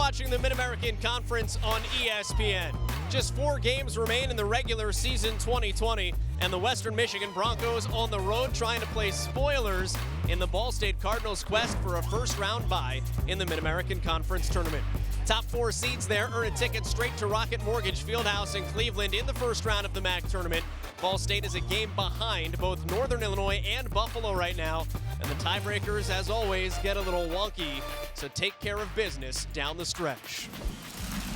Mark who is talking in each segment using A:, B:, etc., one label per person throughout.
A: watching the Mid-American Conference on ESPN. Just 4 games remain in the regular season 2020, and the Western Michigan Broncos on the road trying to play spoilers in the Ball State Cardinals' quest for a first-round bye in the Mid-American Conference tournament. Top 4 seeds there earn a ticket straight to Rocket Mortgage Fieldhouse in Cleveland in the first round of the MAC tournament. Ball State is a game behind both Northern Illinois and Buffalo right now, and the tiebreakers, as always, get a little wonky, so take care of business down the stretch.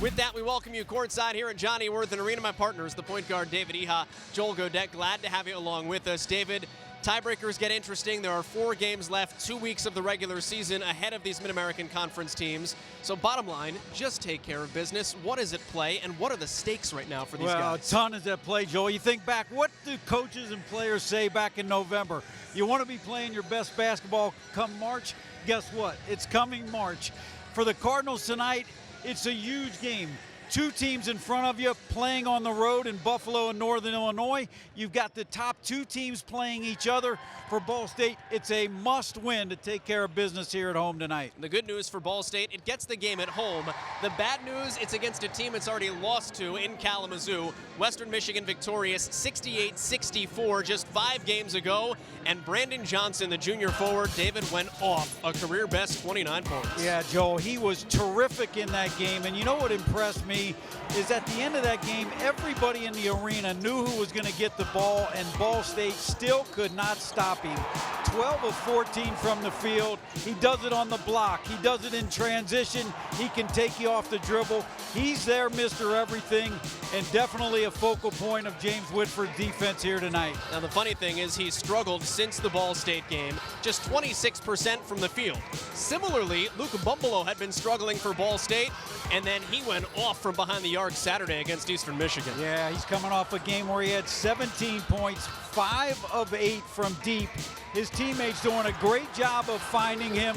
A: With that, we welcome you courtside here at Johnny Worthen Arena. My partners, the point guard David Iha, Joel Godet, glad to have you along with us. David, tiebreakers get interesting. There are 4 games left, 2 weeks of the regular season ahead of these Mid-American Conference teams. So bottom line, just take care of business. What is at play, and what are the stakes right now for these guys?
B: Well, a ton is at play, Joel. You think back, what do coaches and players say back in November? You want to be playing your best basketball come March? Guess what? It's coming March. For the Cardinals tonight, it's a huge game. 2 teams in front of you playing on the road in Buffalo and Northern Illinois. You've got the top 2 teams playing each other. For Ball State, it's a must-win to take care of business here at home tonight.
A: The good news for Ball State, it gets the game at home. The bad news, it's against a team it's already lost to in Kalamazoo. Western Michigan victorious 68-64 just 5 games ago. And Brandon Johnson, the junior forward, David, went off a career-best 29 points.
B: Yeah, Joel, he was terrific in that game. And you know what impressed me is at the end of that game, everybody in the arena knew who was going to get the ball, and Ball State still could not stop him. 12 of 14 from the field. He does it on the block. He does it in transition. He can take you off the dribble. He's there, Mr. Everything, and definitely a focal point of James Whitford's defense here tonight.
A: Now, the funny thing is he's struggled since the Ball State game, just 26% from the field. Similarly, Luke Bumbalo had been struggling for Ball State, and then he went off from behind the arc Saturday against Eastern Michigan.
B: Yeah, he's coming off a game where he had 17 points, 5 of 8 from deep. His teammates doing a great job of finding him.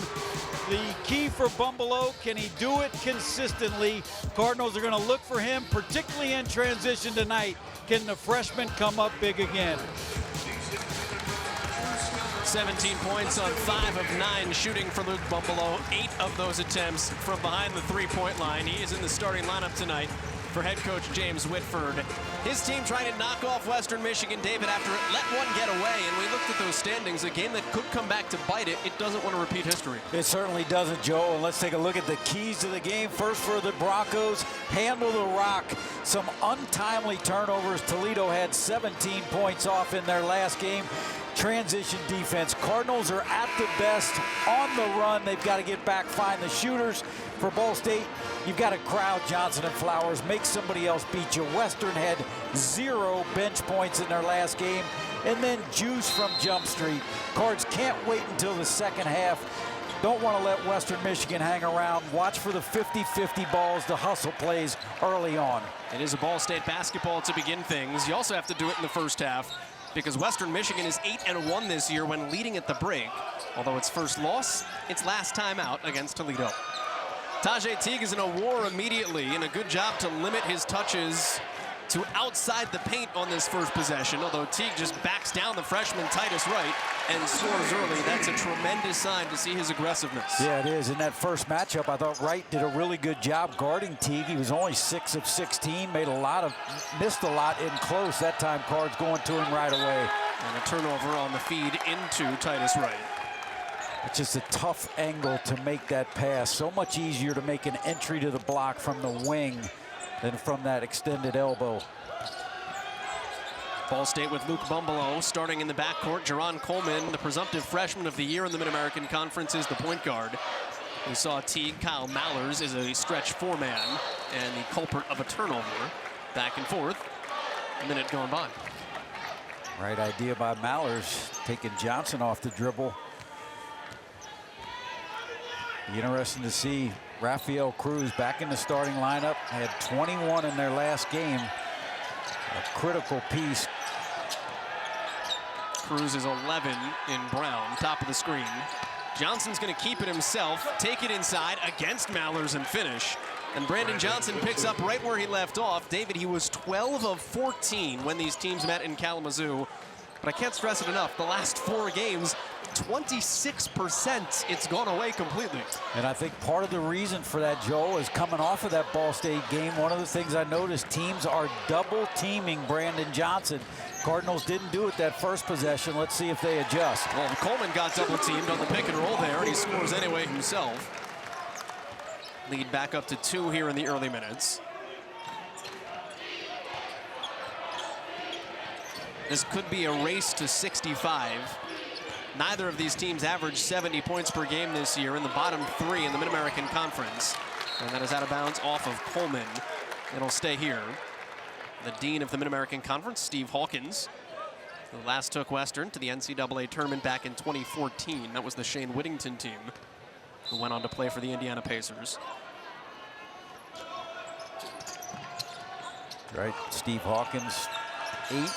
B: The key for Bumbalo, can he do it consistently? Cardinals are going to look for him, particularly in transition tonight. Can the freshman come up big again?
A: 17 points on 5 of 9 shooting for Luke Bumbalo. 8 of those attempts from behind the three-point line. He is in the starting lineup tonight for head coach James Whitford. His team trying to knock off Western Michigan, David, after it let one get away, and we looked at those standings, a game that could come back to bite it. It doesn't want to repeat history.
C: It certainly doesn't, Joe, and let's take a look at the keys to the game. First for the Broncos, handle the rock. Some untimely turnovers. Toledo had 17 points off in their last game. Transition defense. Cardinals are at the best on the run. They've got to get back, find the shooters. For Ball State, you've got to crowd Johnson and Flowers, make somebody else beat you. Western had 0 bench points in their last game, and then juice from Jump Street. Cards can't wait until the second half. Don't want to let Western Michigan hang around. Watch for the 50-50 balls, the hustle plays early on.
A: It is a Ball State basketball to begin things. You also have to do it in the first half, because Western Michigan is 8-1 this year when leading at the break. Although its first loss, its last time out against Toledo. Tajay Teague is in a war immediately, and a good job to limit his touches to outside the paint on this first possession, although Teague just backs down the freshman Titus Wright and scores early. That's a tremendous sign to see his aggressiveness.
C: Yeah, it is. In that first matchup, I thought Wright did a really good job guarding Teague. He was only 6 of 16, missed a lot in close. That time, Cards going to him right away.
A: And a turnover on the feed into Titus Wright.
C: It's just a tough angle to make that pass. So much easier to make an entry to the block from the wing than from that extended elbow.
A: Ball State with Luke Bumbalo starting in the backcourt. Jerron Coleman, the presumptive freshman of the year in the Mid-American Conference, is the point guard. We saw Teague. Kyle Mallers is a stretch 4-man and the culprit of a turnover. Back and forth. A minute going by.
C: Right idea by Mallers, taking Johnson off the dribble. Be interesting to see Rafael Cruz back in the starting lineup. Had 21 in their last game. A critical piece.
A: Cruz is 11 in brown, top of the screen. Johnson's going to keep it himself, take it inside against Mallers and finish. And Brandon Johnson picks up right where he left off. David, he was 12 of 14 when these teams met in Kalamazoo. But I can't stress it enough, the last 4 games, 26%, it's gone away completely.
C: And I think part of the reason for that, Joel, is coming off of that Ball State game. One of the things I noticed, teams are double teaming Brandon Johnson. Cardinals didn't do it that first possession. Let's see if they adjust.
A: Well, Coleman got double teamed on the pick and roll there, and he scores anyway himself. Lead back up to 2 here in the early minutes. This could be a race to 65. Neither of these teams averaged 70 points per game this year in the bottom 3 in the Mid-American Conference. And that is out of bounds off of Coleman. It'll stay here. The dean of the Mid-American Conference, Steve Hawkins, who last took Western to the NCAA tournament back in 2014. That was the Shane Whittington team, who went on to play for the Indiana Pacers.
C: Right, Steve Hawkins, 8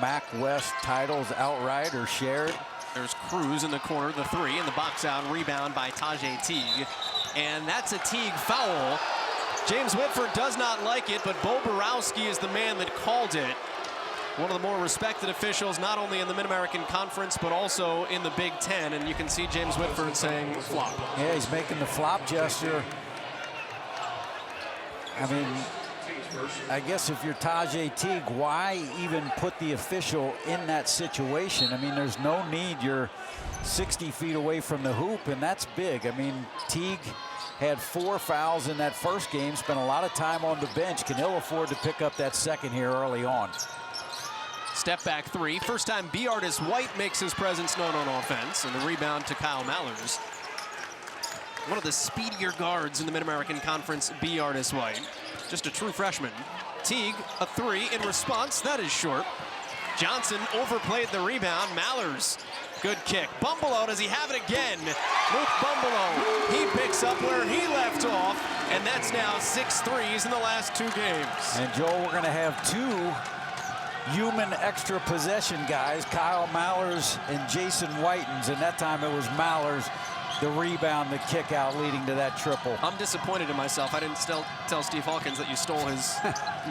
C: MAC West titles outright or shared.
A: There's Cruz in the corner, the 3, and the box out rebound by Tajay Teague. And that's a Teague foul. James Whitford does not like it, but Bo Borowski is the man that called it. One of the more respected officials, not only in the Mid-American Conference, but also in the Big Ten. And you can see James Whitford saying flop.
C: Yeah, he's making the flop gesture. I mean, I guess if you're Tajay Teague, why even put the official in that situation? I mean, there's no need. You're 60 feet away from the hoop, and that's big. I mean, Teague had 4 fouls in that first game, spent a lot of time on the bench. Can ill afford to pick up that second here early on.
A: Step back 3. First time B. Artis White makes his presence known on offense, and the rebound to Kyle Mallers. One of the speedier guards in the Mid-American Conference, B. Artis White. Just a true freshman. Teague, a 3 in response. That is short. Johnson overplayed the rebound. Mallers, good kick. Bumbelow, does he have it again? Luke Bumbelow, he picks up where he left off, and that's now 6 threes in the last 2 games.
C: And Joel, we're gonna have 2 human extra possession guys, Kyle Mallers and Jason Whitens, and that time it was Mallers, the rebound, the kick out leading to that triple.
A: I'm disappointed in myself. I didn't tell Steve Hawkins that you stole his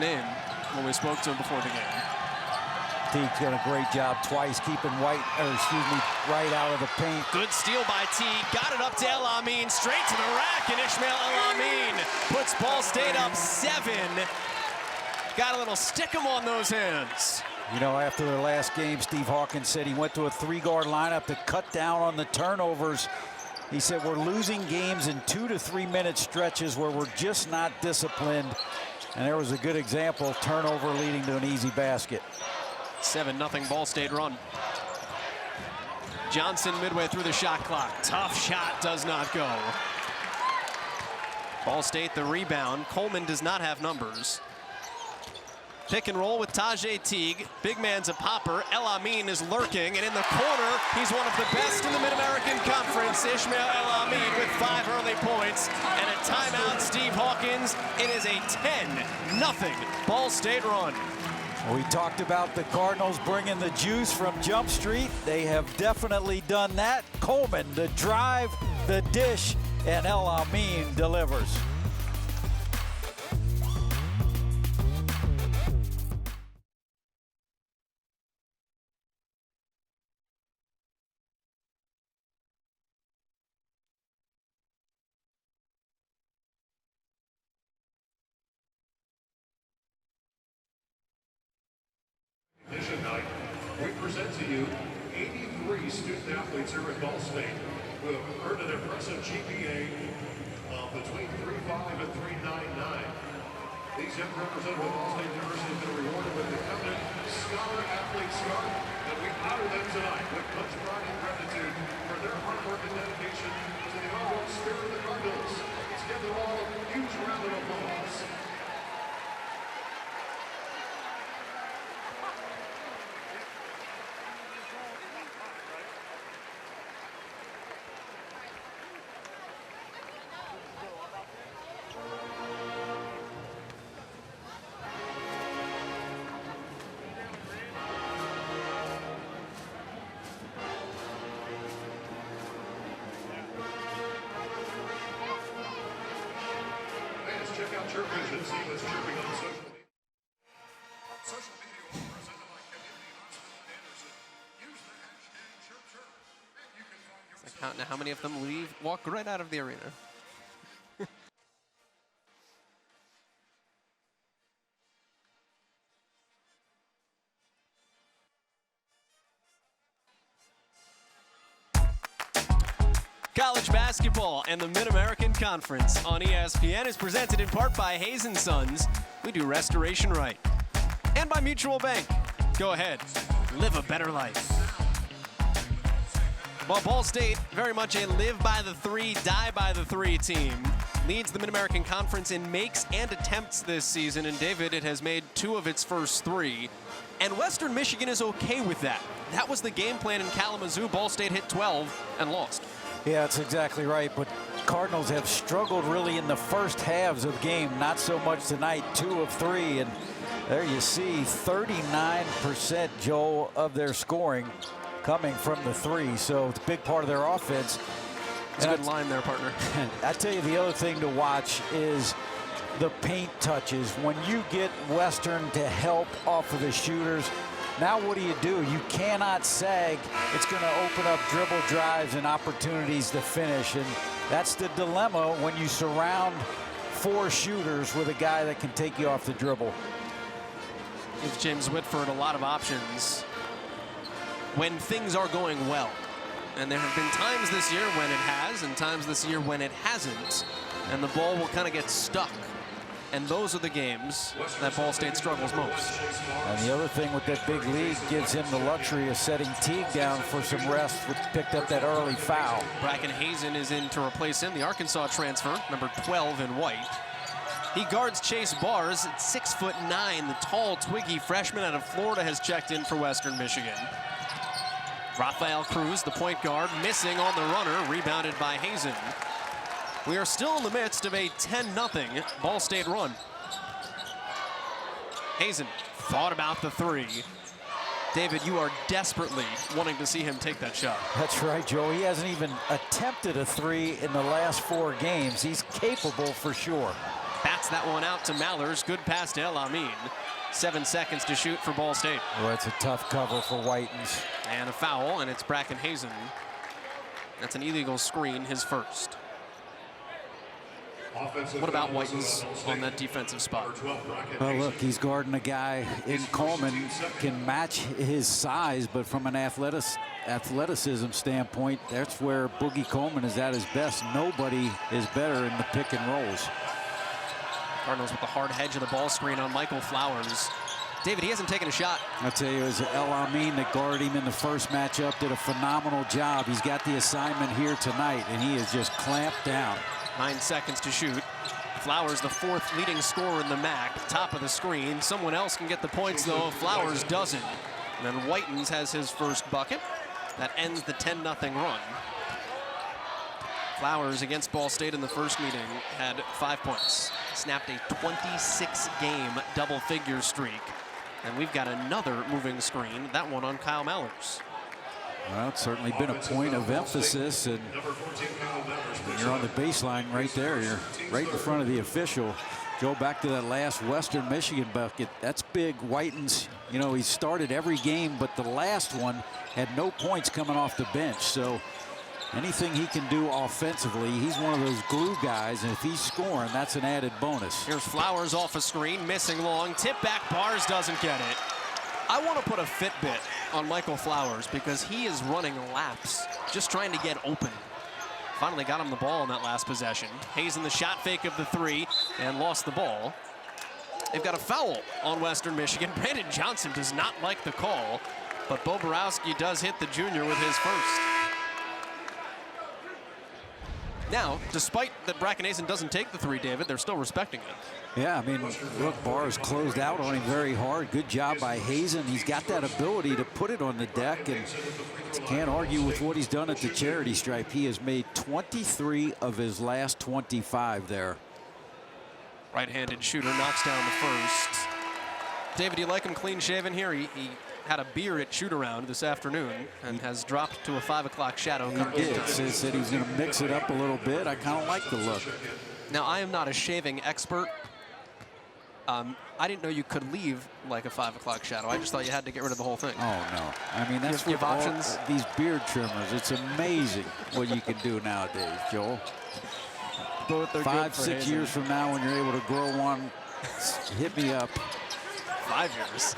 A: name when we spoke to him before the game.
C: Teague's done a great job twice keeping Wright out of the paint.
A: Good steal by Teague. Got it up to El Amin, straight to the rack, and Ishmael El Amin puts Ball State up 7. Got a little stick 'em on those hands.
C: You know, after the last game, Steve Hawkins said he went to a 3-guard lineup to cut down on the turnovers. He said, we're losing games in 2 to 3 minute stretches where we're just not disciplined. And there was a good example, turnover leading to an easy basket.
A: 7-0 Ball State run. Johnson midway through the shot clock. Tough shot, does not go. Ball State the rebound. Coleman does not have numbers. Pick and roll with Tajay Teague. Big man's a popper. El Amin is lurking, and in the corner, he's one of the best in the Mid-American Conference. Ishmael El Amin with 5 early points, and a timeout, Steve Hawkins. It is a 10-0 Ball State run.
C: We talked about the Cardinals bringing the juice from Jump Street. They have definitely done that. Coleman, the drive, the dish, and El Amin delivers.
D: Tonight, we present to you 83 student athletes here at Ball State who have earned an impressive GPA of between 3.5 and 3.99. These young representatives of Ball State University have been rewarded with the coveted Scholar Athlete Scarf, and we honor them tonight with much pride and gratitude for their hard work and dedication to the overall spirit of the Cardinals. Let's give them all a huge round of applause. Check out Chirp Vision. See what's chirping on social media. Social media presented by Community Hospital in Anderson. Use the hashtag ChirpChirp, and you can
A: How many of them walk right out of the arena? College basketball and the Mid-American Conference on ESPN is presented in part by Hayes & Sons. We do restoration right. And by Mutual Bank. Go ahead, live a better life. Well, Ball State, very much a live by the three, die by the three team. Leads the Mid-American Conference in makes and attempts this season. And David, it has made 2 of its first 3. And Western Michigan is okay with that. That was the game plan in Kalamazoo. Ball State hit 12 and lost.
C: Yeah, that's exactly right. But Cardinals have struggled really in the first halves of game. Not so much tonight, 2 of 3. And there you see 39%, Joel, of their scoring coming from the 3. So it's a big part of their offense.
A: It's a good line there, partner.
C: I tell you, the other thing to watch is the paint touches. When you get Western to help off of the shooters, now what do? You cannot sag. It's going to open up dribble drives and opportunities to finish. And that's the dilemma when you surround 4 shooters with a guy that can take you off the dribble.
A: Gives James Whitford a lot of options when things are going well. And there have been times this year when it has and times this year when it hasn't. And the ball will kind of get stuck. And those are the games that Ball State struggles most.
C: And the other thing with that big lead gives him the luxury of setting Teague down for some rest, which picked up that early foul.
A: Bracken Hazen is in to replace him, the Arkansas transfer, number 12 in white. He guards Chase Bars at 6'9". The tall, twiggy freshman out of Florida has checked in for Western Michigan. Rafael Cruz, the point guard, missing on the runner, rebounded by Hazen. We are still in the midst of a 10-0 Ball State run. Hazen thought about the 3. David, you are desperately wanting to see him take that shot.
C: That's right, Joe. He hasn't even attempted a 3 in the last 4 games. He's capable for sure.
A: Bats that one out to Mallers. Good pass to El Amin. 7 seconds to shoot for Ball State.
C: Well, it's a tough cover for Whitens.
A: And a foul, and it's Bracken Hazen. That's an illegal screen, his first. What about Whitens on that defensive spot?
C: Well, look, he's guarding a guy in Coleman, can match his size, but from an athleticism standpoint, that's where Boogie Coleman is at his best. Nobody is better in the pick and rolls.
A: Cardinals with the hard hedge of the ball screen on Michael Flowers. David, he hasn't taken a shot.
C: I'll tell you, it was El Amin that guarded him in the first matchup, did a phenomenal job. He's got the assignment here tonight, and he is just clamped down.
A: 9 seconds to shoot. Flowers, the 4th leading scorer in the MAC, top of the screen. Someone else can get the points, though. Flowers doesn't. And then Whitens has his first bucket. That ends the 10-0 run. Flowers against Ball State in the first meeting had 5 points. Snapped a 26-game double-figure streak. And we've got another moving screen, that one on Kyle Mallers.
C: Well, it's certainly been a point of emphasis, and you're on the baseline right there. You're right in front of the official. Go back to that last Western Michigan bucket. That's big. Whitens, you know, he started every game, but the last one had no points coming off the bench. So anything he can do offensively, he's one of those glue guys, and if he's scoring, that's an added bonus.
A: Here's Flowers off a screen, missing long. Tip back, Bars doesn't get it. I want to put a Fitbit on Michael Flowers because he is running laps, just trying to get open. Finally got him the ball in that last possession. Hazen the shot fake of the 3 and lost the ball. They've got a foul on Western Michigan. Brandon Johnson does not like the call, but Bo Borowski does hit the junior with his first. Now, despite that Bracken Hazen doesn't take the 3, David, they're still respecting it.
C: Yeah, I mean, look, Bars closed out on him very hard. Good job by Hazen. He's got that ability to put it on the deck, and can't argue with what he's done at the charity stripe. He has made 23 of his last 25 there.
A: Right-handed shooter knocks down the first. David, do you like him clean-shaven here? He had a beer at shoot-around this afternoon and has dropped to a 5 o'clock shadow.
C: He did. Said he was going to mix it up a little bit. I kind of like the look.
A: Now, I am not a shaving expert,
E: I didn't know you could leave like a 5 o'clock shadow. I just thought you had to get rid of the whole thing.
C: Oh, no. I mean, that's
E: You have
C: what
E: options?
C: these beard trimmers. It's amazing what you can do nowadays, Joel.
E: Both are
C: 5, 6 years from now, when you're able to grow one, hit me up.
E: 5 years.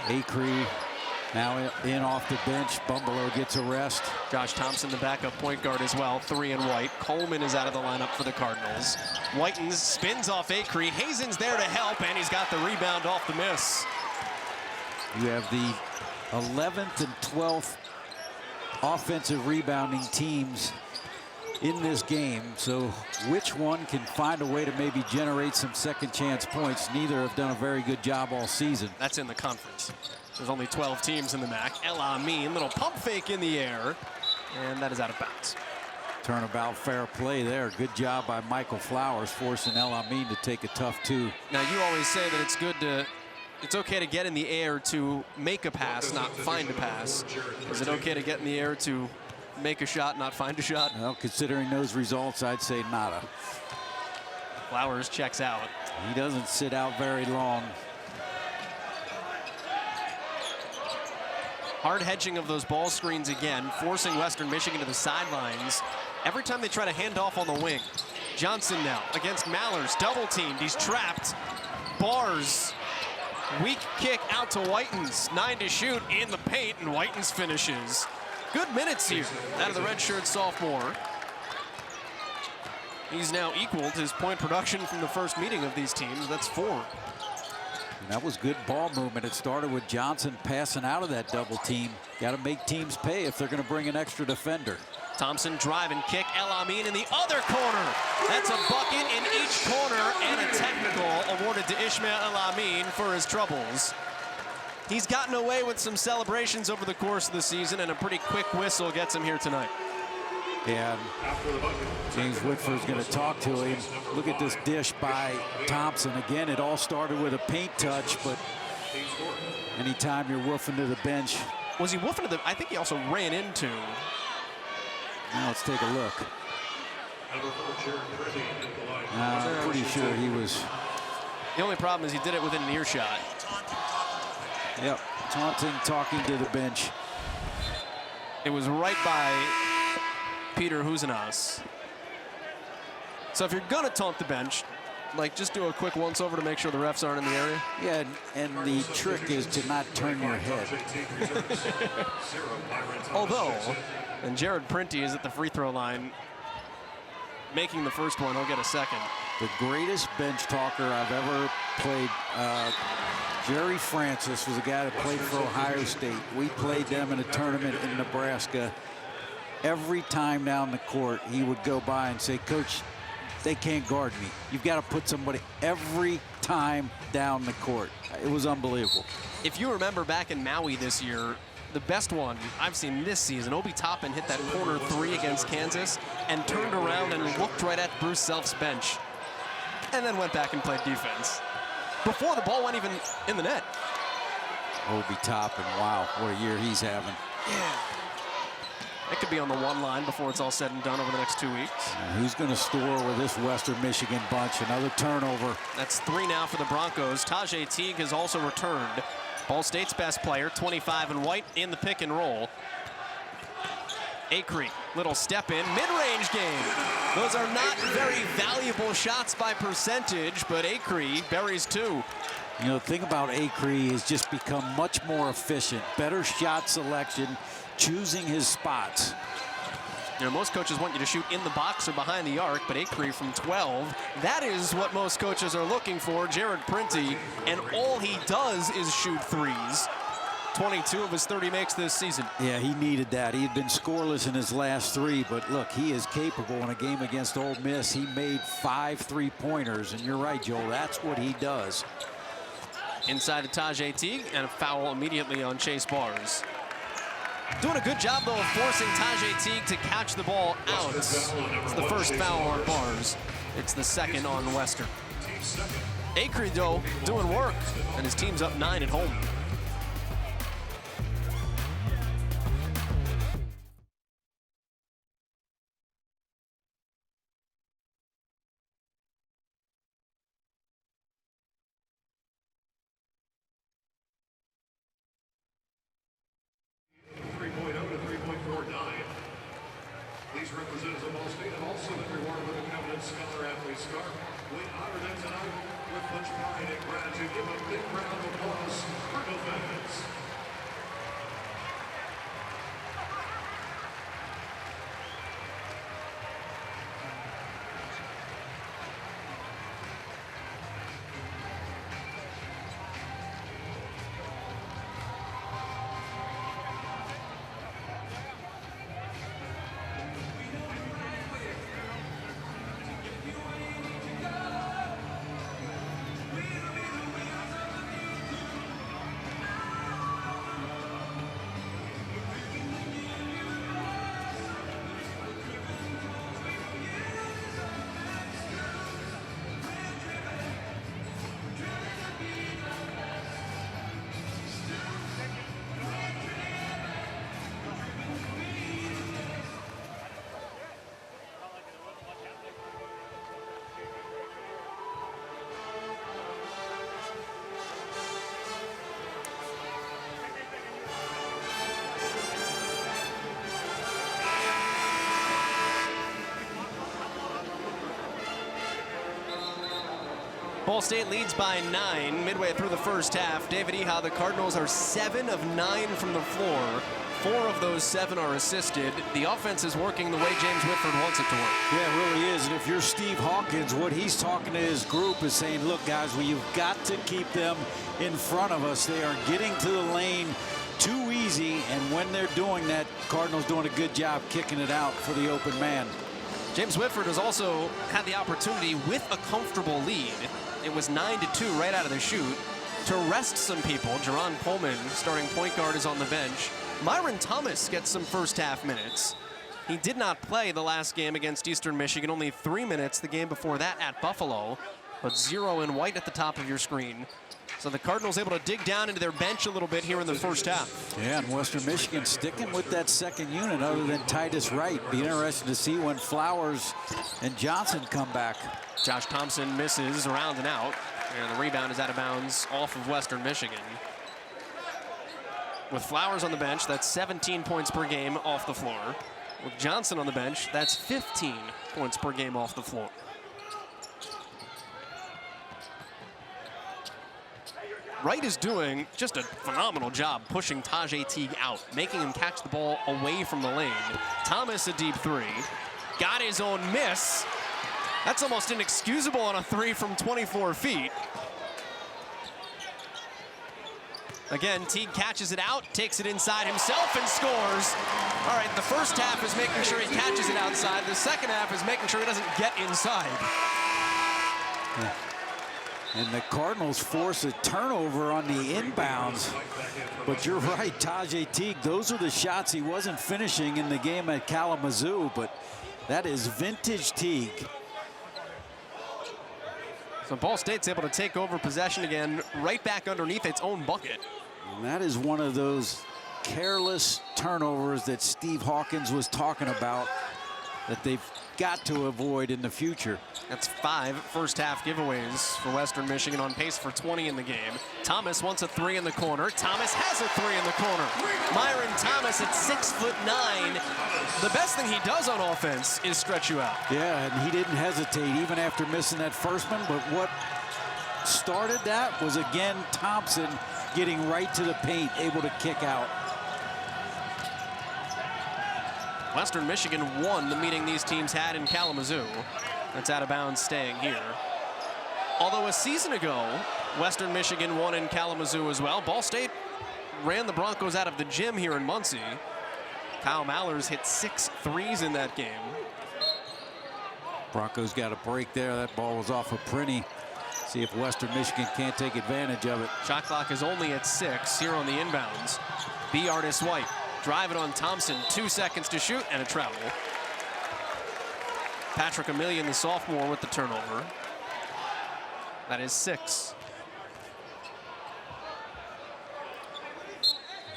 C: Acree now in off the bench. Bumbelow gets a rest.
E: Josh Thompson, the backup point guard as well. 3 in white. Coleman is out of the lineup for the Cardinals. Whitens spins off Acree. Hazen's there to help, and he's got the rebound off the miss.
C: You have the 11th and 12th offensive rebounding teams in this game. So which one can find a way to maybe generate some second chance points? Neither have done a very good job all season.
E: That's in the conference. There's only 12 teams in the MAC. El Amin, little pump fake in the air, and that is out of bounds.
C: Turnabout fair play there. Good job by Michael Flowers forcing El Amin to take a tough 2.
E: Now you always say that it's okay to get in the air to make a pass, not find a pass. Is it okay to get in the air to make a shot, not find a shot?
C: Well, considering those results, I'd say nada.
E: Flowers checks out.
C: He doesn't sit out very long.
E: Hard hedging of those ball screens again, forcing Western Michigan to the sidelines. Every time they try to hand off on the wing. Johnson now against Mallers, double teamed, he's trapped. Bars, weak kick out to Whitens, 9 to shoot in the paint, and Whitens finishes. Good minutes here out of the redshirt sophomore. He's now equaled his point production from the first meeting of these teams. That's 4.
C: And that was good ball movement. It started with Johnson passing out of that double team. Got to make teams pay if they're going to bring an extra defender.
E: Thompson drive and kick. El Amin in the other corner. That's a bucket in each corner and a technical awarded to Ishmael El Amin for his troubles. He's gotten away with some celebrations over the course of the season, and a pretty quick whistle gets him here tonight.
C: And James Whitford's going to talk to him. Look at this dish by Thompson. Again, it all started with a paint touch, but anytime you're woofing to the bench.
E: Was he woofing to the, I think he also ran into.
C: Now let's take a look. I'm pretty sure he was.
E: The only problem is he did it within an earshot.
C: Yep, taunting, talking to the bench.
E: It was right by Peter Husenas. So if you're gonna taunt the bench, like just do a quick once over to make sure the refs aren't in the area.
C: Yeah, and the trick is to not turn your head.
E: Although, and Jared Printy is at the free throw line making the first one. He'll get a second.
C: The greatest bench talker I've ever played. Jerry Francis was a guy that played for Ohio State. We played them in a tournament in Nebraska. Every time down the court, he would go by and say, "Coach, they can't guard me. You've got to put somebody," every time down the court. It was unbelievable.
E: If you remember back in Maui this year, the best one I've seen this season, Obi Toppin hit that corner 3 against Kansas and turned around and looked right at Bruce Self's bench and then went back and played defense before the ball went even in the net.
C: Obi Toppin, wow, what a year he's having.
E: Yeah. It could be on the 1 line before it's all said and done over the next 2 weeks.
C: Who's going to score with this Western Michigan bunch? Another turnover.
E: That's 3 now for the Broncos. Tajay Teague has also returned. Ball State's best player, 25 in white, in the pick and roll. Acree, little step in, mid-range game. Those are not very valuable shots by percentage, but Acree buries 2.
C: You know, the thing about Acree is just become much more efficient. Better shot selection, choosing his spots.
E: You know, most coaches want you to shoot in the box or behind the arc, but Acree from 12, that is what most coaches are looking for. Jared Printy, and all he does is shoot 3s. 22 of his 30 makes this season.
C: Yeah, he needed that. He had been scoreless in his last 3, but look, he is capable. In a game against Ole Miss, he made 5 3-pointers, and you're right, Joel, that's what he does.
E: Inside to Tajay Teague, and a foul immediately on Chase Bars. Doing a good job, though, of forcing Tajay Teague to catch the ball out. It's the first foul on Bars. It's the second on Western. Acree, though, doing work, and his team's up 9 at home.
D: to give a big round of applause for the fans.
E: Ball State leads by 9 midway through the first half. David Eha, the Cardinals are 7 of 9 from the floor. 4 of those 7 are assisted. The offense is working the way James Whitford wants it to work.
C: Yeah, it really is. And if you're Steve Hawkins, what he's talking to his group is saying, look, guys, you've got to keep them in front of us. They are getting to the lane too easy. And when they're doing that, Cardinals doing a good job kicking it out for the open man.
E: James Whitford has also had the opportunity with a comfortable lead. It was 9-2 right out of the chute to rest some people. Jerron Coleman, starting point guard, is on the bench. Myron Thomas gets some first half minutes. He did not play the last game against Eastern Michigan, only 3 minutes the game before that at Buffalo, but 0 in white at the top of your screen. So the Cardinals able to dig down into their bench a little bit here in the first half.
C: Yeah, and Western Michigan sticking with that second unit other than Titus Wright. Be interested to see when Flowers and Johnson come back.
E: Josh Thompson misses around and out, and the rebound is out of bounds off of Western Michigan. With Flowers on the bench, that's 17 points per game off the floor. With Johnson on the bench, that's 15 points per game off the floor. Wright is doing just a phenomenal job pushing Tajay Teague out, making him catch the ball away from the lane. Thomas, a deep three. Got his own miss. That's almost inexcusable on a 3 from 24 feet. Again, Teague catches it out, takes it inside himself, and scores. All right, the first half is making sure he catches it outside. The second half is making sure he doesn't get inside.
C: Yeah. And the Cardinals force a turnover on the inbounds. But you're right, Tajay Teague, those are the shots he wasn't finishing in the game at Kalamazoo, but that is vintage Teague.
E: So Ball State's able to take over possession again, right back underneath its own bucket.
C: And that is one of those careless turnovers that Steve Hawkins was talking about that they've got to avoid in the future.
E: That's 5 first half giveaways for Western Michigan, on pace for 20 in the game. Thomas wants a 3 in the corner. Thomas has a 3 in the corner. Myron Thomas at 6'9". The best thing he does on offense is stretch you out.
C: Yeah, and he didn't hesitate even after missing that first one, but what started that was, again, Thompson getting right to the paint, able to kick out.
E: Western Michigan won the meeting these teams had in Kalamazoo. That's out of bounds, staying here. Although a season ago, Western Michigan won in Kalamazoo as well. Ball State ran the Broncos out of the gym here in Muncie. Kyle Mallers hit 6 threes in that game.
C: Broncos got a break there. That ball was off of Prinny. See if Western Michigan can't take advantage of it.
E: Shot clock is only at 6 here on the inbounds. B. Artis White. Drive it on Thompson, 2 seconds to shoot, and a travel. Patrick Emilian, the sophomore, with the turnover. That is 6.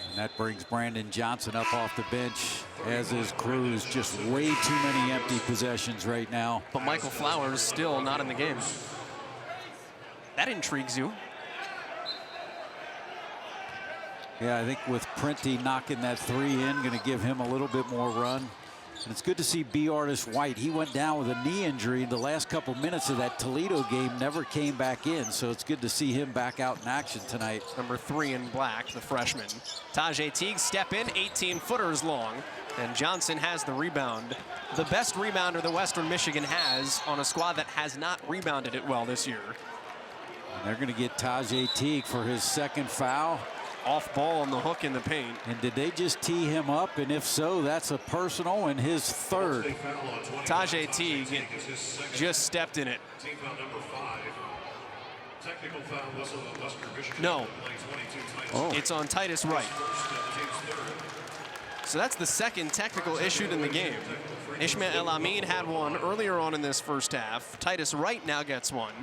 C: And that brings Brandon Johnson up off the bench, as is Cruz. Just way too many empty possessions right now.
E: But Michael Flowers still not in the game. That intrigues you.
C: Yeah, I think with Printy knocking that 3 in, going to give him a little bit more run. And it's good to see B. Artis White. He went down with a knee injury in the last couple minutes of that Toledo game, never came back in. So it's good to see him back out in action tonight.
E: Number 3 in black, the freshman. Tajay Teague step in, 18-footers long. And Johnson has the rebound. The best rebounder that Western Michigan has on a squad that has not rebounded it well this year.
C: And they're going to get Tajay Teague for his second foul.
E: Off ball on the hook in the paint.
C: And did they just tee him up? And if so, that's a personal and his third.
E: Tajay Teague just stepped in it. No, it's on Titus Wright. So that's the second technical issued in the game. Ishmael El Amin had one earlier on in this first half. Titus Wright now gets one.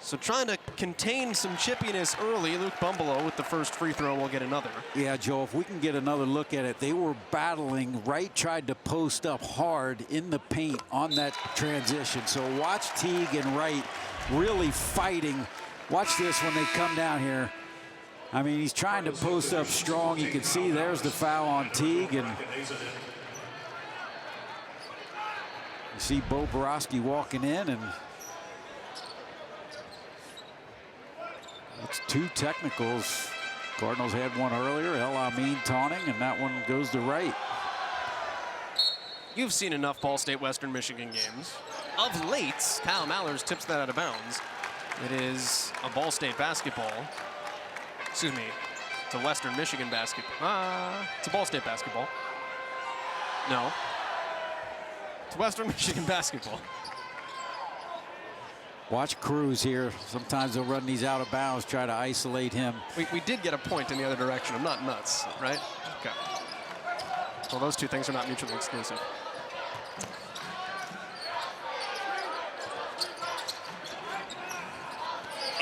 E: So trying to contain some chippiness early. Luke Bumbelow with the first free throw will get another.
C: Yeah, Joe, if we can get another look at it, they were battling. Wright tried to post up hard in the paint on that transition. So watch Teague and Wright really fighting. Watch this when they come down here. I mean, he's trying to post up strong. You can see there's the foul on Teague. And you see Bo Borowski walking in, and it's 2 technicals. Cardinals had one earlier, El Amin taunting, and that one goes to Wright.
E: You've seen enough Ball State Western Michigan games. Of late, Kyle Mallers tips that out of bounds. It is a Ball State basketball. Excuse me, it's a Western Michigan basketball. It's a Ball State basketball. No, it's Western Michigan basketball.
C: Watch Cruz here. Sometimes they'll run these out of bounds, try to isolate him.
E: We did get a point in the other direction. I'm not nuts, right? Okay. Well, those two things are not mutually exclusive.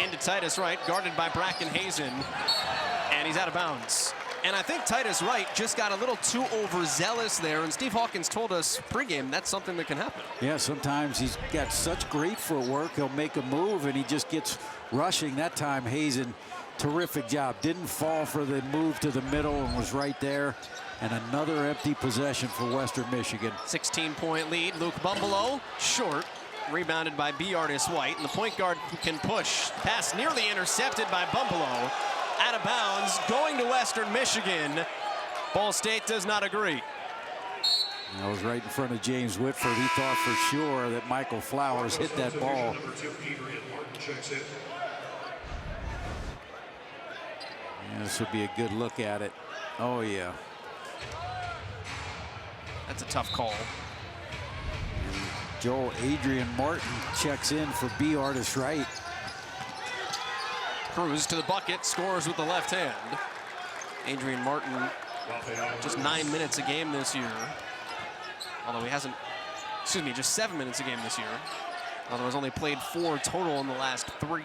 E: Into Titus Wright, guarded by Bracken Hazen, and he's out of bounds. And I think Titus Wright just got a little too overzealous there, and Steve Hawkins told us pregame that's something that can happen.
C: Yeah, sometimes he's got such great footwork, he'll make a move and he just gets rushing. That time Hazen, terrific job. Didn't fall for the move to the middle and was right there. And another empty possession for Western Michigan.
E: 16-point lead. Luke Bumbelow, short. Rebounded by B. Artis White, and the point guard can push. Pass nearly intercepted by Bumbelow. Out of bounds, going to Western Michigan. Ball State does not agree.
C: That was right in front of James Whitford. He thought for sure that Michael Flowers hit that ball. Yeah, this would be a good look at it. Oh, yeah.
E: That's a tough call.
C: Joel Adrian Martin checks in for B. Artis Wright.
E: Cruz to the bucket, scores with the left hand. Adrian Martin, just 9 minutes a game this year. Although he hasn't, excuse me, just 7 minutes a game this year. Although he's only played 4 total in the last 3.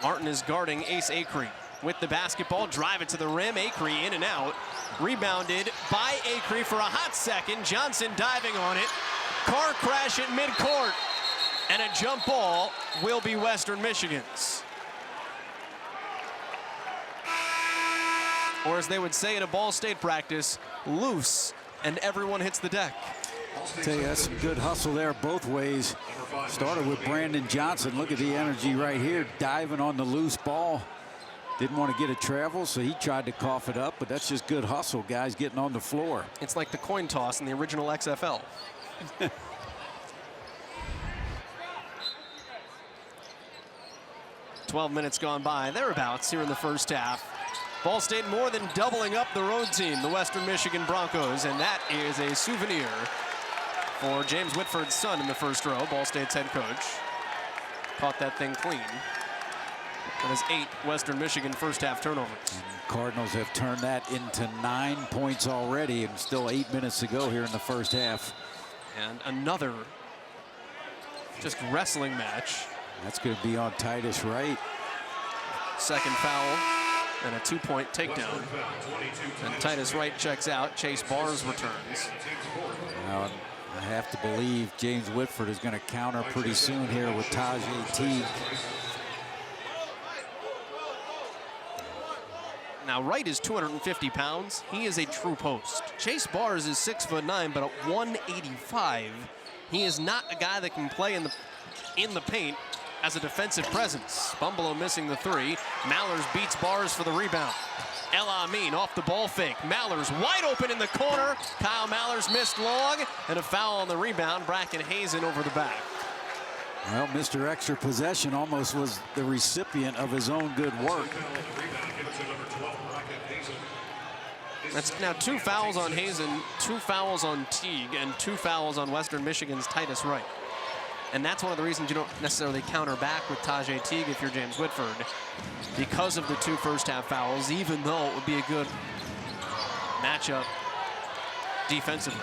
E: Martin is guarding Ace Acree. With the basketball, drive it to the rim. Acree in and out. Rebounded by Acree for a hot second. Johnson diving on it. Car crash at midcourt. And a jump ball will be Western Michigan's. Or as they would say at a Ball State practice, loose, and everyone hits the deck.
C: I'll tell you, that's some good hustle there both ways. Started with Brandon Johnson. Look at the energy right here, diving on the loose ball. Didn't want to get it travel, so he tried to cough it up, but that's just good hustle, guys getting on the floor.
E: It's like the coin toss in the original XFL. 12 minutes gone by, thereabouts here in the first half. Ball State more than doubling up the road team, the Western Michigan Broncos, and that is a souvenir for James Whitford's son in the first row, Ball State's head coach. Caught that thing clean. That is 8 Western Michigan first half turnovers.
C: And Cardinals have turned that into 9 points already, and still 8 minutes to go here in the first half.
E: And another just wrestling match.
C: That's going to be on Titus Wright.
E: Second foul and a 2-point takedown. And Titus Wright checks out. Chase Bars returns.
C: Now, I have to believe James Whitford is going to counter pretty soon here with Tajay Teague.
E: Now, Wright is 250 pounds. He is a true post. Chase Bars is 6'9", but at 185, he is not a guy that can play in the paint as a defensive presence. Bumbalo missing the three. Mallers beats Bars for the rebound. El Amin off the ball fake. Mallers wide open in the corner. Kyle Mallers missed long, and a foul on the rebound. Bracken Hazen over the back.
C: Well, Mr. Extra Possession almost was the recipient of his own good work.
E: That's now 2 fouls on Hazen, 2 fouls on Teague, and 2 fouls on Western Michigan's Titus Wright. And that's one of the reasons you don't necessarily counter back with Tajay Teague if you're James Whitford, because of the 2 first-half fouls, even though it would be a good matchup defensively.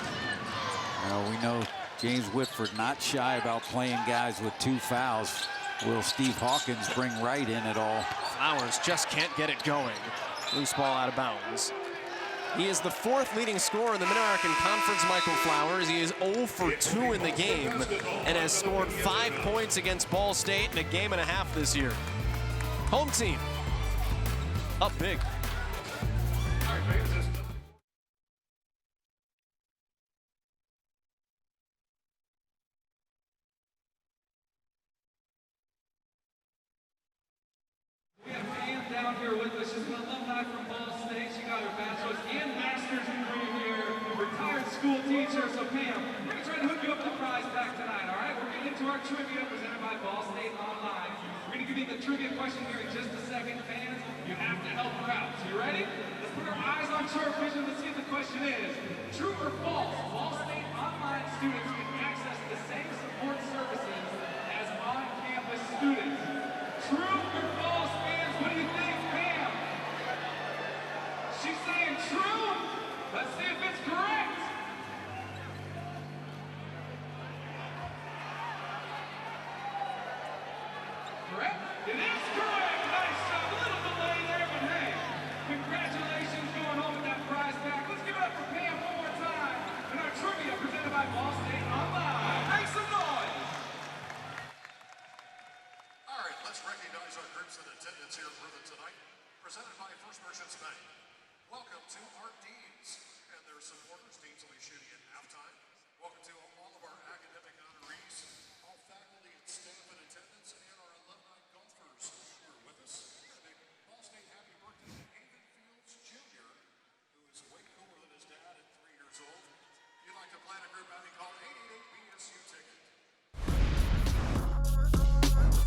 C: Well, we know James Whitford not shy about playing guys with 2 fouls. Will Steve Hawkins bring Wright in at all?
E: Flowers just can't get it going. Loose ball out of bounds. He is the 4th leading scorer in the Mid-American Conference, Michael Flowers. He is 0 for 2 in the game and has scored 5 points against Ball State in a game and a half this year. Home team up big.
F: We have Pam down here with us. She's an alumni from Ball State. She got her bachelor's and master's degree here. Retired school teacher. So Pam, we're gonna try to hook you up with the prize pack tonight, all right? We're getting into our trivia presented by Ball State Online. We're gonna give you the trivia question here in just a second. Fans, you have to help her out. So you ready? Let's put our eyes on sharp vision to see if the question is true or false. Ball State Online students can access the same support services as on-campus students. True or false, fans? What do you think, Pam? She's saying true. Let's see if it's correct. Correct? It is correct. Nice job. A little delay there, but hey, congratulations going home with that prize pack. Let's give it up for Pam one more time in our trivia presented by Ball State Online. Make some noise.
D: All right, let's recognize our groups in attendance here for tonight. Presented by First Merchants Bank. Welcome to our deans and their supporters. Deans will be shooting at halftime. Welcome to all of our academic honorees, all faculty and staff in attendance, and our alumni golfers who are with us. A big Ball State happy birthday to Haven Fields Jr., who is way cooler than his dad at 3 years old. If you'd like to plan a group outing, call 888-BSU ticket.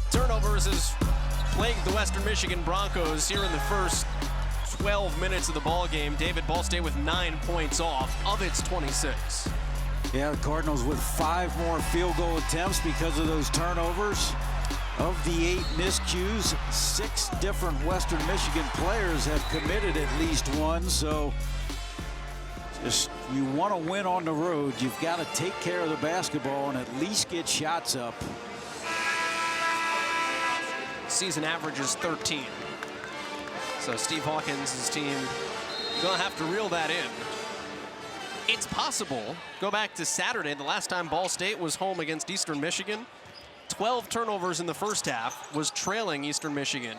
E: Turnovers has plagued the Western Michigan Broncos here in the first 12 minutes of the ball game. David, Ball State with 9 points off of its 26.
C: Yeah, the Cardinals with 5 more field goal attempts because of those turnovers. Of the 8 miscues, 6 different Western Michigan players have committed at least one. So just, you want to win on the road, you've got to take care of the basketball and at least get shots up.
E: Season average is 13. So Steve Hawkins' team gonna have to reel that in. It's possible. Go back to Saturday, the last time Ball State was home against Eastern Michigan. 12 turnovers in the first half, was trailing Eastern Michigan.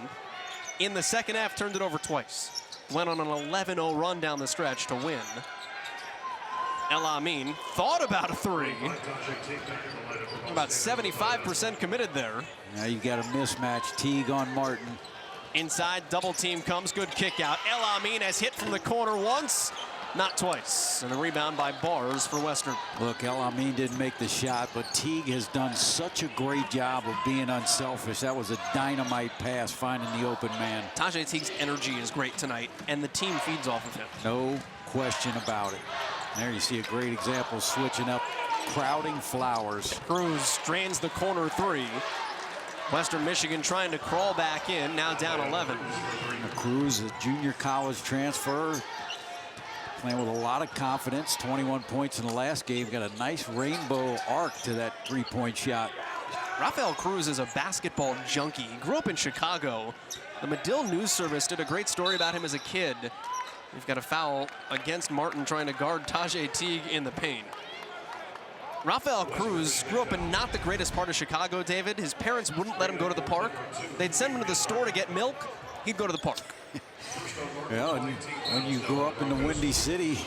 E: In the second half, turned it over twice. Went on an 11-0 run down the stretch to win. El Amin thought about a 3. About 75% committed there.
C: Now you've got a mismatch. Teague on Martin.
E: Inside, double team comes, good kick out. El Amin has hit from the corner once, not twice. And a rebound by Bars for Western.
C: Look, El Amin didn't make the shot, but Teague has done such a great job of being unselfish. That was a dynamite pass, finding the open man.
E: Tajay Teague's energy is great tonight, and the team feeds off of him.
C: No question about it. There you see a great example, switching up, crowding Flowers.
E: Cruz drains the corner 3. Western Michigan trying to crawl back in, now down 11.
C: Cruz, a junior college transfer, playing with a lot of confidence. 21 points in the last game. Got a nice rainbow arc to that 3-point shot.
E: Rafael Cruz is a basketball junkie. He grew up in Chicago. The Medill News Service did a great story about him as a kid. We've got a foul against Martin trying to guard Tajay Teague in the paint. Rafael Cruz grew up in not the greatest part of Chicago, David. His parents wouldn't let him go to the park. They'd send him to the store to get milk. He'd go to the park.
C: Yeah, and when you grow up in the Windy City,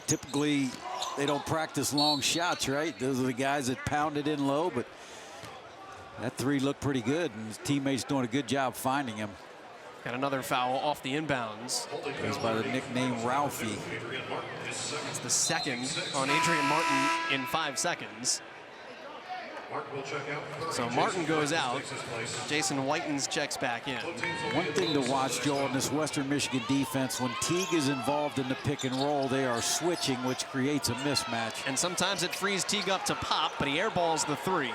C: typically they don't practice long shots, right? Those are the guys that pound it in low, but that three looked pretty good, and his teammates doing a good job finding him.
E: Got another foul off the inbounds.
C: Goes by the nickname Ralphie.
E: It's the second on Adrian Martin in 5 seconds. So Martin goes out. Jason Whitens checks back in.
C: One thing to watch, Joel, in this Western Michigan defense, when Teague is involved in the pick and roll, they are switching, which creates a mismatch.
E: And sometimes it frees Teague up to pop, but he airballs the three.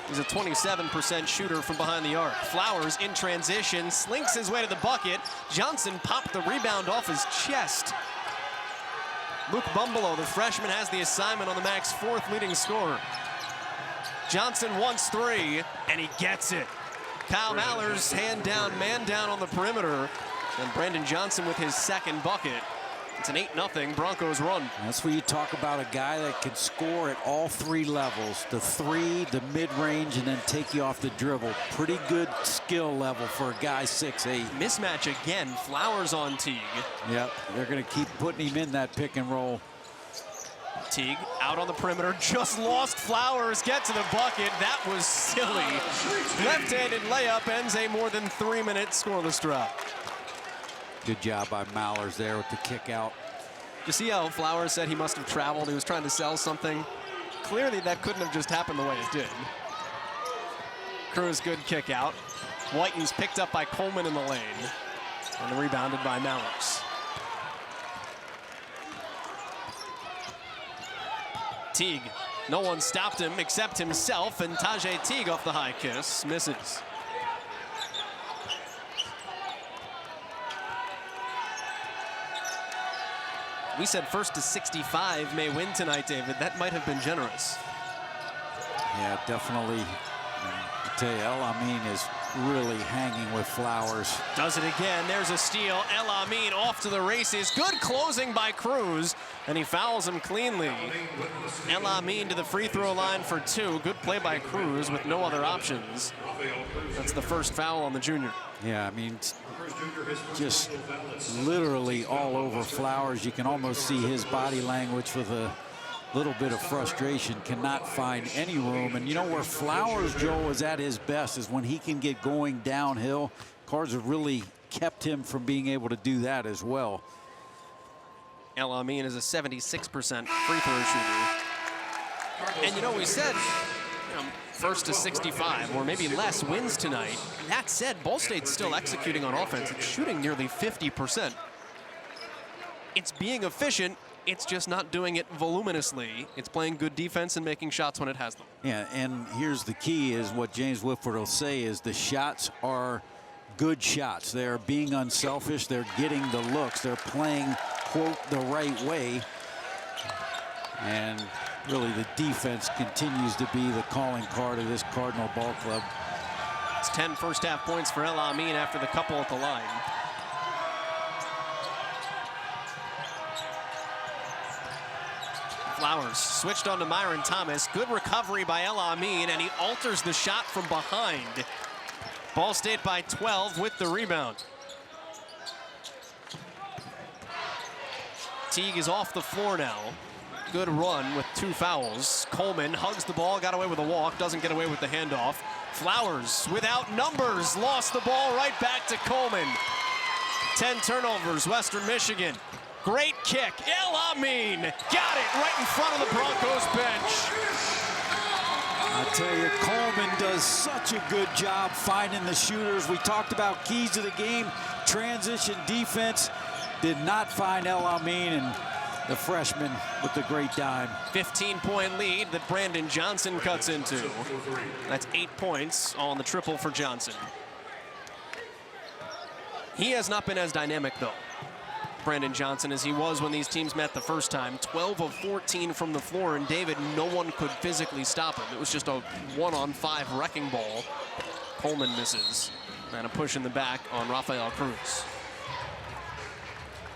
E: He's a 27% shooter from behind the arc. Flowers in transition, slinks his way to the bucket. Johnson popped the rebound off his chest. Luke Bumbelow, the freshman, has the assignment on the MAC's 4th leading scorer. Johnson wants three, and he gets it. Kyle Mallers hand down, man down on the perimeter. And Brandon Johnson with his second bucket. It's an 8-0 Broncos run.
C: That's where you talk about a guy that can score at all 3 levels. The 3, the mid-range, and then take you off the dribble. Pretty good skill level for a guy 6'8".
E: Mismatch again, Flowers on Teague.
C: Yep, they're gonna keep putting him in that pick and roll.
E: Teague out on the perimeter, just lost Flowers, get to the bucket. That was silly. Left-handed layup ends a more than 3-minute scoreless drought.
C: Good job by Mallers there with the kick out.
E: You see how Flowers said he must have traveled, he was trying to sell something? Clearly that couldn't have just happened the way it did. Cruz, good kick out. Whitens picked up by Coleman in the lane. And rebounded by Mallers. Teague, no one stopped him except himself, and Tajay Teague off the high kiss, misses. We said first to 65 may win tonight, David. That might have been generous.
C: Yeah, definitely. I tell you, El Amin is really hanging with Flowers.
E: Does it again. There's a steal. El Amin off to the races. Good closing by Cruz, and he fouls him cleanly. El Amin to the free throw line for 2. Good play by Cruz with no other options. That's the first foul on the junior.
C: Yeah, I mean, just literally all over Flowers. You can almost see his body language with a little bit of frustration, cannot find any room. And you know where Flowers, Joe, is at his best is when he can get going downhill. Cards have really kept him from being able to do that as well.
E: El Amin is a 76% free throw shooter. And you know, we said, first to 65 or maybe less wins tonight. That said, Ball State's still executing on offense. It's shooting nearly 50%. It's being efficient. It's just not doing it voluminously. It's playing good defense and making shots when it has them.
C: Yeah, and here's the key is what James Whitford will say is the shots are good shots. They're being unselfish. They're getting the looks. They're playing, quote, the right way. And really the defense continues to be the calling card of this Cardinal ball club.
E: It's 10 first half points for El Amin after the couple at the line. Flowers switched on to Myron Thomas. Good recovery by El Amin, and he alters the shot from behind. Ball State by 12 with the rebound. Teague is off the floor now. Good run with 2 fouls. Coleman hugs the ball, got away with a walk, doesn't get away with the handoff. Flowers without numbers, lost the ball right back to Coleman. 10 turnovers, Western Michigan. Great kick, El Amin got it right in front of the Broncos bench.
C: I tell you, Coleman does such a good job finding the shooters. We talked about keys to the game, transition defense. Did not find El Amin, and the freshman with the great dime.
E: 15-point lead that Brandon Johnson cuts into. That's 8 points on the triple for Johnson. He has not been as dynamic, though, Brandon Johnson, as he was when these teams met the first time. 12 of 14 from the floor, and David, no one could physically stop him. It was just a 1-on-5 wrecking ball. Coleman misses, and a push in the back on Rafael Cruz.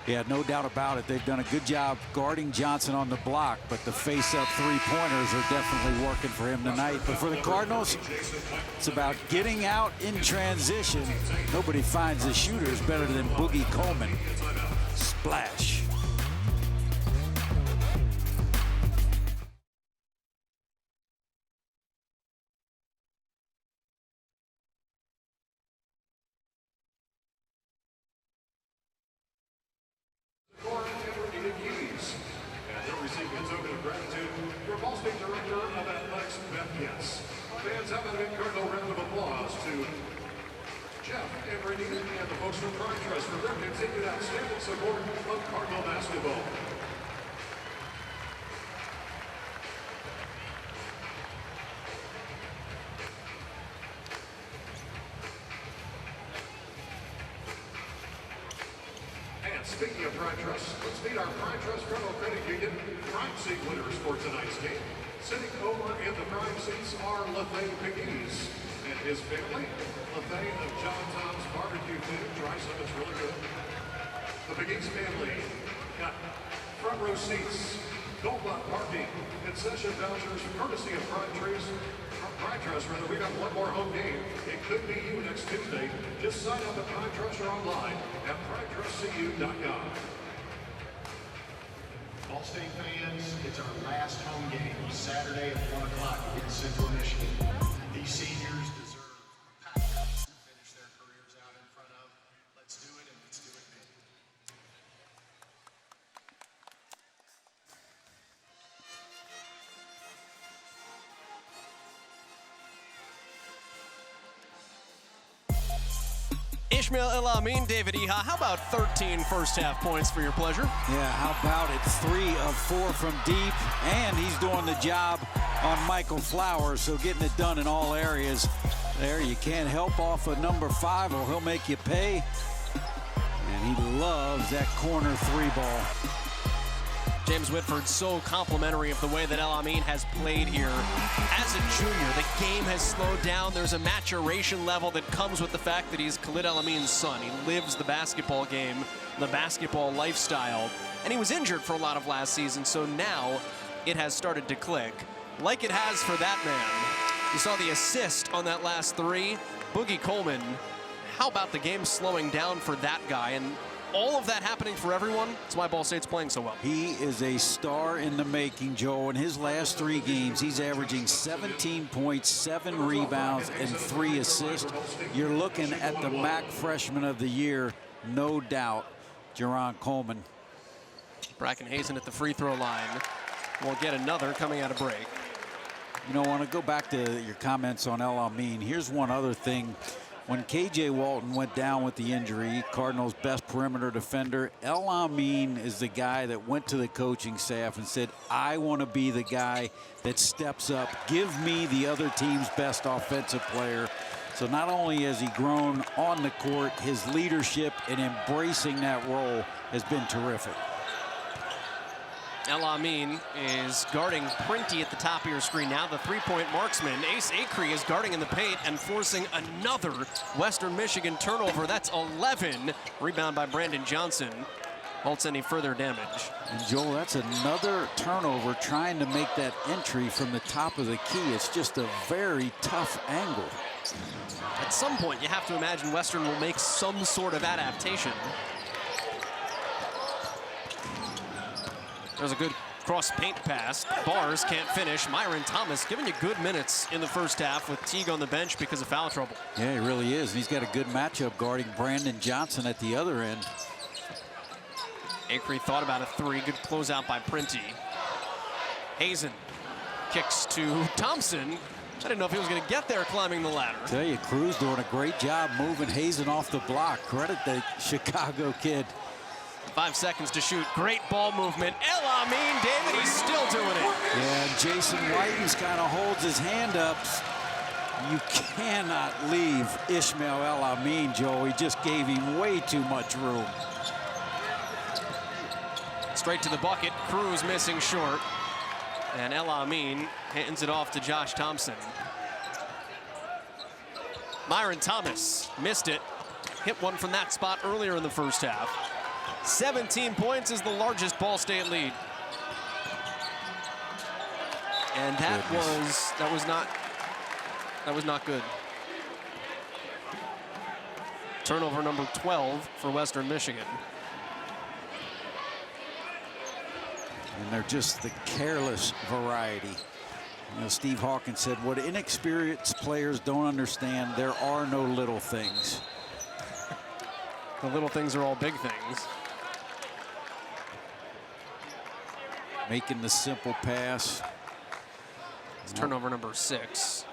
C: Yeah, no doubt about it. They've done a good job guarding Johnson on the block, but the face-up three-pointers are definitely working for him tonight. But for the Cardinals, it's about getting out in transition. Nobody finds the shooters better than Boogie Coleman. Splash.
D: Fans, have an incredible round of applause to Jeff and Renita and the folks from Prime Trust for their continued outstanding support of Cardinal basketball. And speaking of Prime Trust, let's meet our Prime Trust Federal Credit Union Prime Seat winners for tonight's game. Sitting over in the prime seats are Lethane Pegues and his family. Lethane of John Tom's Barbecue Food. Try some, it's really good. The Pegues family got front row seats, gold lot parking, concession vouchers, courtesy of Prime Trust. We got one more home game. It could be you next Tuesday. Just sign up at Prime Trust or online at primetrustcu.com.
G: Ball State fans, it's our last home game, Saturday at 1 o'clock in Central Michigan. These seniors deserve a packed house to finish their careers out in front of. Let's do it, and let's do it big.
E: Ishmael El-Amin, David Iha, how about 13 first-half points for your pleasure?
C: Yeah, how about it? 3 of 4 from deep, and he's doing the job on Michael Flowers, so getting it done in all areas. There, you can't help off a number 5 or he'll make you pay. And he loves that corner 3 ball.
E: James Whitford so complimentary of the way that El-Amin has played here. As a junior, the game has slowed down. There's a maturation level that comes with the fact that he's Khalid El-Amin's son. He lives the basketball game, the basketball lifestyle. And he was injured for a lot of last season, so now it has started to click. Like it has for that man. You saw the assist on that last 3. Boogie Coleman, how about the game slowing down for that guy? And all of that happening for everyone, that's why Ball State's playing so well.
C: He is a star in the making, Joe. In his last 3 games, he's averaging 17 points, 7 rebounds, and 3 assists. You're looking at the MAC Freshman of the Year, no doubt, Jerron Coleman.
E: Bracken Hazen at the free throw line. We'll get another coming out of break.
C: You know, I want to go back to your comments on El-Amin. Here's one other thing. When KJ Walton went down with the injury, Cardinals' best perimeter defender, El-Amin is the guy that went to the coaching staff and said, I want to be the guy that steps up. Give me the other team's best offensive player. So not only has he grown on the court, his leadership and embracing that role has been terrific.
E: El-Amin is guarding Printy at the top of your screen now, the three-point marksman. Ace Acree is guarding in the paint and forcing another Western Michigan turnover. That's 11. Rebound by Brandon Johnson. Halts any further damage.
C: And Joel, that's another turnover trying to make that entry from the top of the key. It's just a very tough angle.
E: At some point, you have to imagine Western will make some sort of adaptation. There's a good cross paint pass. Bars can't finish. Myron Thomas giving you good minutes in the first half with Teague on the bench because of foul trouble.
C: Yeah, he really is. He's got a good matchup guarding Brandon Johnson at the other end.
E: Acree thought about a 3. Good closeout by Printy. Hazen kicks to Thompson. I didn't know if he was going to get there climbing the ladder.
C: I tell you, Cruz doing a great job moving Hazen off the block. Credit the Chicago kid.
E: 5 seconds to shoot. Great ball movement. El-Amin, David, he's still doing it.
C: Yeah, and Jason Whitens kind of holds his hand up. You cannot leave Ishmael El-Amin, Joe. He just gave him way too much room.
E: Straight to the bucket. Cruz missing short. And El-Amin hands it off to Josh Thompson. Myron Thomas missed it. Hit one from that spot earlier in the first half. 17 points is the largest Ball State lead. And that was not good. Turnover number 12 for Western Michigan.
C: And they're just the careless variety. You know, Steve Hawkins said, what inexperienced players don't understand, there are no little things.
E: The little things are all big things.
C: Making the simple pass.
E: It's turnover number 6.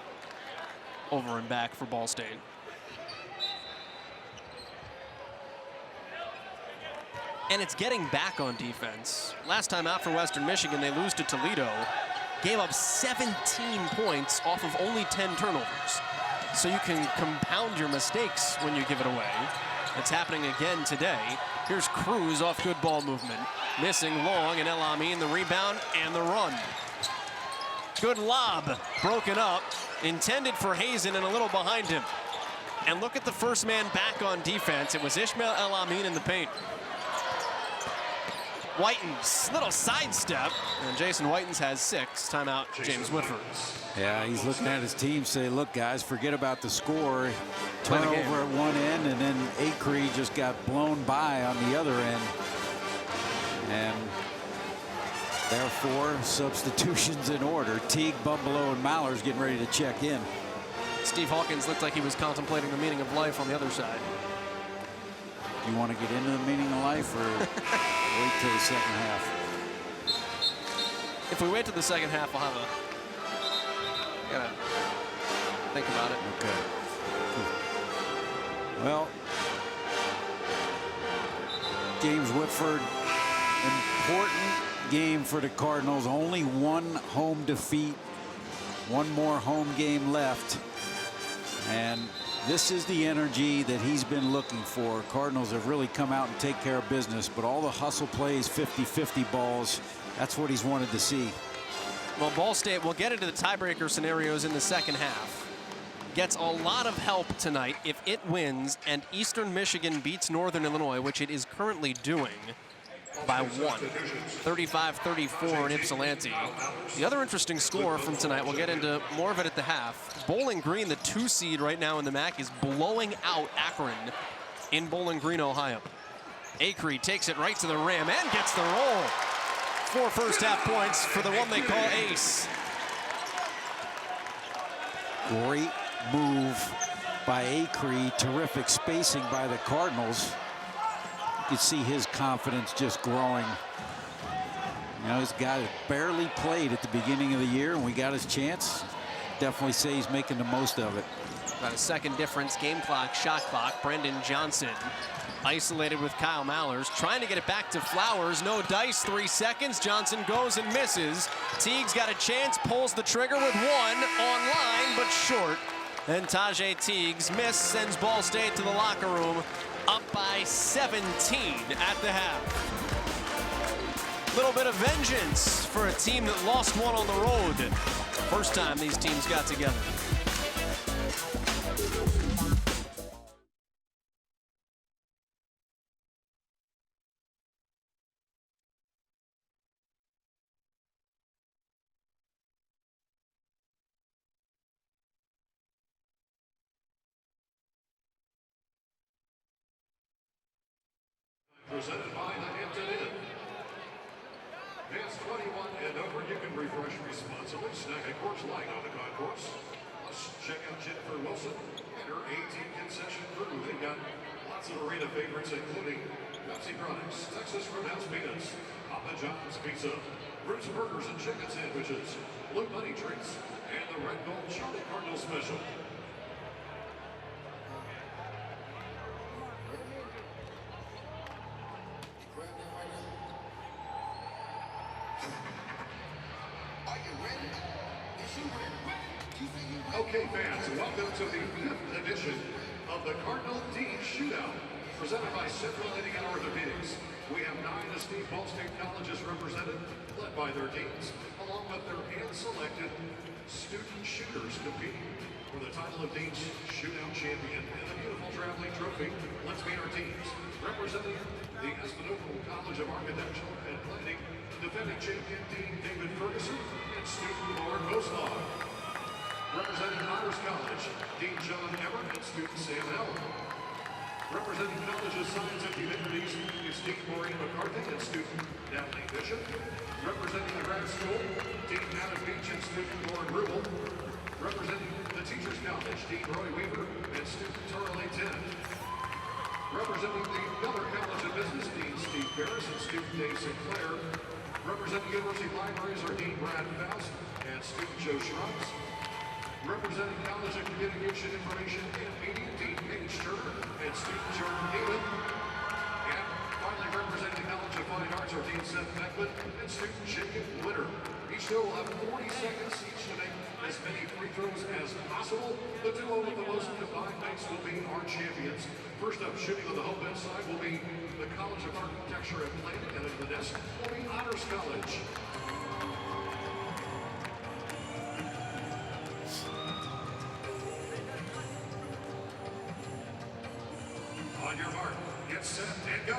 E: Over and back for Ball State. And it's getting back on defense. Last time out for Western Michigan, they lose to Toledo. Gave up 17 points off of only 10 turnovers. So you can compound your mistakes when you give it away. It's happening again today. Here's Cruz off good ball movement. Missing Long and El Amin, the rebound and the run. Good lob, broken up, intended for Hazen and a little behind him. And look at the first man back on defense. It was Ishmael El Amin in the paint. Whitens, little sidestep, and Jason Whitens has 6. Timeout, James Whitford.
C: Yeah, he's looking at his team, say, look, guys, forget about the score. Turnover at one end, and then Acree just got blown by on the other end. And therefore, substitutions in order. Teague, Bumbelow, and Mallers getting ready to check in.
E: Steve Hawkins looked like he was contemplating the meaning of life on the other side.
C: You want to get into the meaning of life, or wait till the second half?
E: If we wait till the second half, we'll have gotta think about it.
C: Okay. Well, James Whitford, important game for the Cardinals. Only one home defeat, one more home game left. And this is the energy that he's been looking for. Cardinals have really come out and take care of business, but all the hustle plays, 50-50 balls, that's what he's wanted to see.
E: Well, Ball State will get into the tiebreaker scenarios in the second half. Gets a lot of help tonight if it wins and Eastern Michigan beats Northern Illinois, which it is currently doing, by 1. 35-34 in Ypsilanti. The other interesting score from tonight, we'll get into more of it at the half. Bowling Green, the 2 seed right now in the MAC, is blowing out Akron in Bowling Green, Ohio. Acree takes it right to the rim and gets the roll. 4 first half points for the one they call Ace.
C: Great move by Acree. Terrific spacing by the Cardinals. You can see his confidence just growing. You know, this guy barely played at the beginning of the year, and we got his chance. Definitely say he's making the most of it.
E: About a second difference, game clock, shot clock. Brendan Johnson isolated with Kyle Mallers, trying to get it back to Flowers. No dice, 3 seconds. Johnson goes and misses. Teague's got a chance, pulls the trigger with 1 on line, but short. And Tajay Teague's miss sends Ball State to the locker room, up by 17 at the half. Little bit of vengeance for a team that lost one on the road. First time these teams got together.
D: Presented by the Hampton Inn. Past 21 and over, you can refresh responsibly. Snack at Coors Light on the concourse. Plus, check out Jennifer Wilson and her 18 concession crew. They got lots of arena favorites, including Pepsi products, Texas Roadhouse Peanuts, Papa John's Pizza, Roots Burgers and Chicken Sandwiches, Blue Bunny Treats, and the Red Gold Charlie Cardinal Special. Okay, fans, welcome to the 5th edition of the Cardinal Dean Shootout, presented by Central Indiana Orthopedics. We have 9 esteemed Ball State colleges represented, led by their deans, along with their hand-selected student shooters competing for the title of Dean's Shootout Champion and the beautiful traveling trophy. Let's meet our teams. Representing the Espinosa College of Architecture and Planning, defending champion Dean David Ferguson and student Lauren Boslaw. Representing Honors College, Dean John Everett and student Sam Allen. Representing College of Science and Humanities is Dean Maureen McCarthy and student Natalie Bishop. Representing the grad school, Dean Adam Beach and student Lauren Rubel. Representing the Teachers College, Dean Roy Weaver and student Torley Ten. Representing the Miller College of Business, Dean Steve Barris and student Dave Sinclair. Representing University Libraries are Dean Brad Faust and student Joe Schrubs. Representing College of Communication, Information, and Media, Dean Paige Turner and student Jordan David. And finally representing the College of Fine Arts are Dean Seth Beckman and student Jacob Winter. Each duo will have 40 seconds each to make as many free throws as possible. The duo with the most combined makes will be our champions. First up, shooting on the home bench side will be the College of Architecture and Planning, and in the nest will be Honors College. On your mark, get set, and go.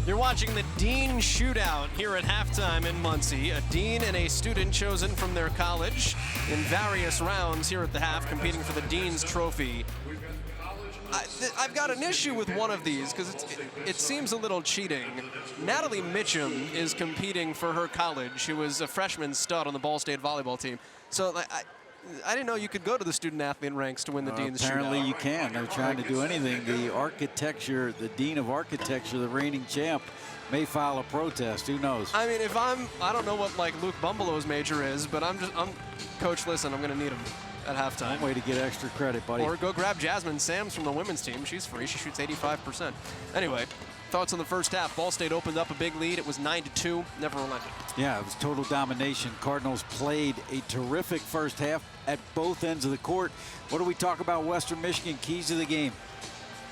A: You're watching the Dean Shootout here at halftime in Muncie. A dean and a student chosen from their college in various rounds here at the half, competing for the Dean's Trophy. I've got an issue with one of these because it seems a little cheating. Natalie Mitchum is competing for her college, who was a freshman stud on the Ball State volleyball team. So I didn't know you could go to the student athlete ranks to win the Dean's Shootout.
C: Apparently you can. They're trying to do anything. The Dean of Architecture, the reigning champ, may file a protest. Who knows?
A: I mean, I don't know what like Luke Bumbelow's major is, but I'm Coach, listen, I'm going to need him at halftime.
C: One way to get extra credit, buddy.
A: Or go grab Jasmine Sams from the women's team. She's free. She shoots 85%. Anyway, thoughts on the first half. Ball State opened up a big lead. It was 9-2. Never relented.
C: Yeah, it was total domination. Cardinals played a terrific first half at both ends of the court. What do we talk about Western Michigan? Keys to the game.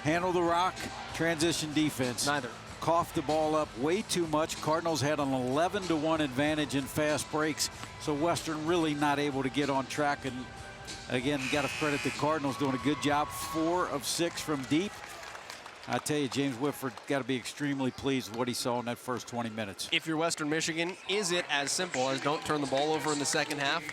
C: Handle the rock, transition defense.
A: Neither.
C: Cough the ball up way too much. Cardinals had an 11-1 advantage in fast breaks, so Western really not able to get on track. And again, got to credit the Cardinals doing a good job. 4 of 6 from deep. I tell you, James Whitford got to be extremely pleased with what he saw in that first 20 minutes.
A: If you're Western Michigan, is it as simple as don't turn the ball over in the second half?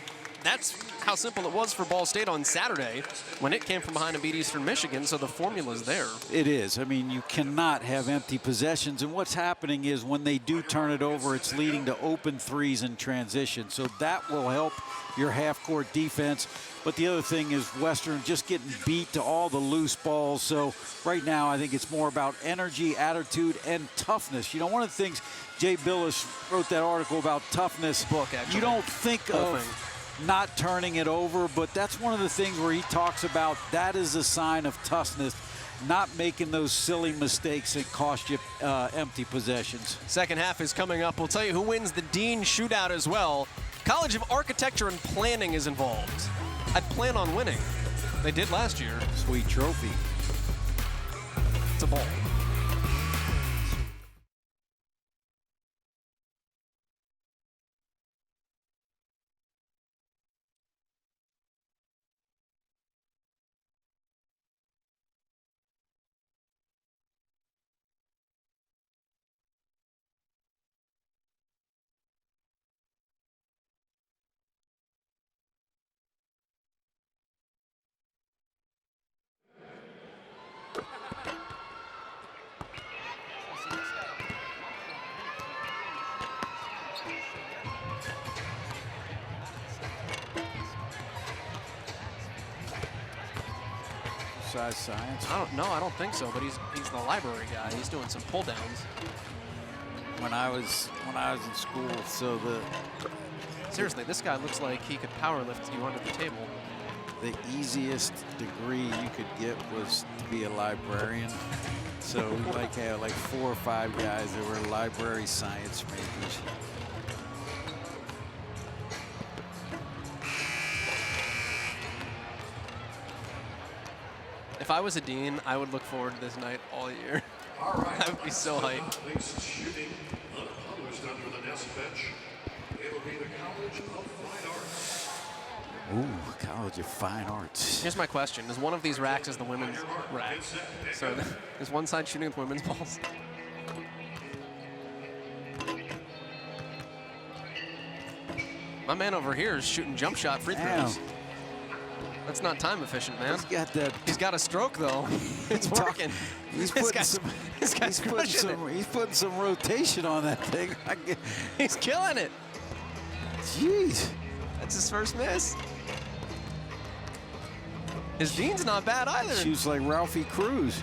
A: That's how simple it was for Ball State on Saturday when it came from behind and beat Eastern Michigan, so the formula's there.
C: It is. I mean, you cannot have empty possessions, and what's happening is when they do turn it over, it's leading to open threes in transition, so that will help your half-court defense. But the other thing is Western just getting beat to all the loose balls. So right now I think it's more about energy, attitude, and toughness. You know, one of the things Jay Billis wrote that article about toughness.
A: Book, actually.
C: You don't think of not turning it over, but that's one of the things where he talks about that is a sign of toughness, not making those silly mistakes that cost you empty possessions.
A: Second half is coming up. We'll tell you who wins the Dean Shootout as well. College of Architecture and Planning is involved. I'd plan on winning. They did last year.
C: Sweet trophy.
A: It's a ball.
C: Science.
A: I don't think so, but he's the library guy. He's doing some pull downs.
C: When I was in school, so
A: seriously, this guy looks like he could power lift you under the table.
C: the easiest degree you could get was to be a librarian. So we like had like 4 or 5 guys that were library science majors.
E: If I was a dean, I would look forward to this night all year.
D: All right.
E: I would be so hyped.
D: Shooting unpublished under the nest bench. It'll be the College of Fine Arts.
C: Ooh, College of Fine Arts.
E: Here's my question. Is one of these racks is the women's rack? So is one side shooting with women's balls? My man over here is shooting jump shot free throws. That's not time efficient, man.
C: He's got that.
E: He's got a stroke though. It's working.
C: He's putting some rotation on that thing.
E: He's killing it.
C: Jeez.
E: That's his first miss. His dean's not bad either.
C: Shoots like Ralphie Cruz.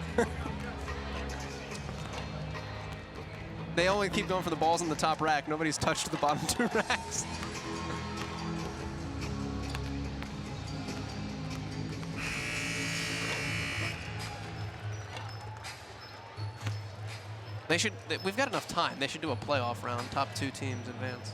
E: They only keep going for the balls in the top rack. Nobody's touched the bottom 2 racks. They should. We've got enough time. They should do a playoff round. Top 2 teams advance.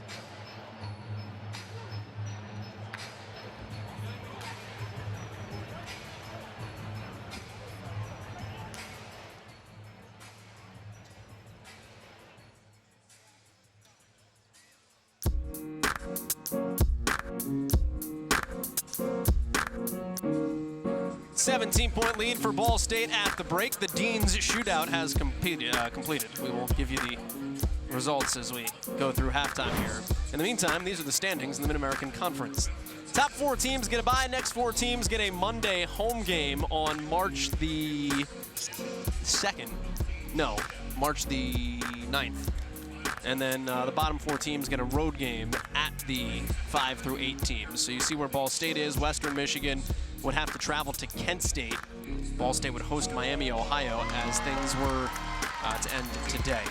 E: Point lead for Ball State at the break. The Dean's shootout has completed. We will give you the results as we go through halftime here. In the meantime, these are the standings in the Mid-American Conference. Top 4 teams get a bye. Next 4 teams get a Monday home game on March the 2nd. No, March the 9th. And then the bottom 4 teams get a road game at the 5 through 8 teams. So you see where Ball State is. Western Michigan would have to travel to Kent State. Ball State would host Miami, Ohio, as things were to end today.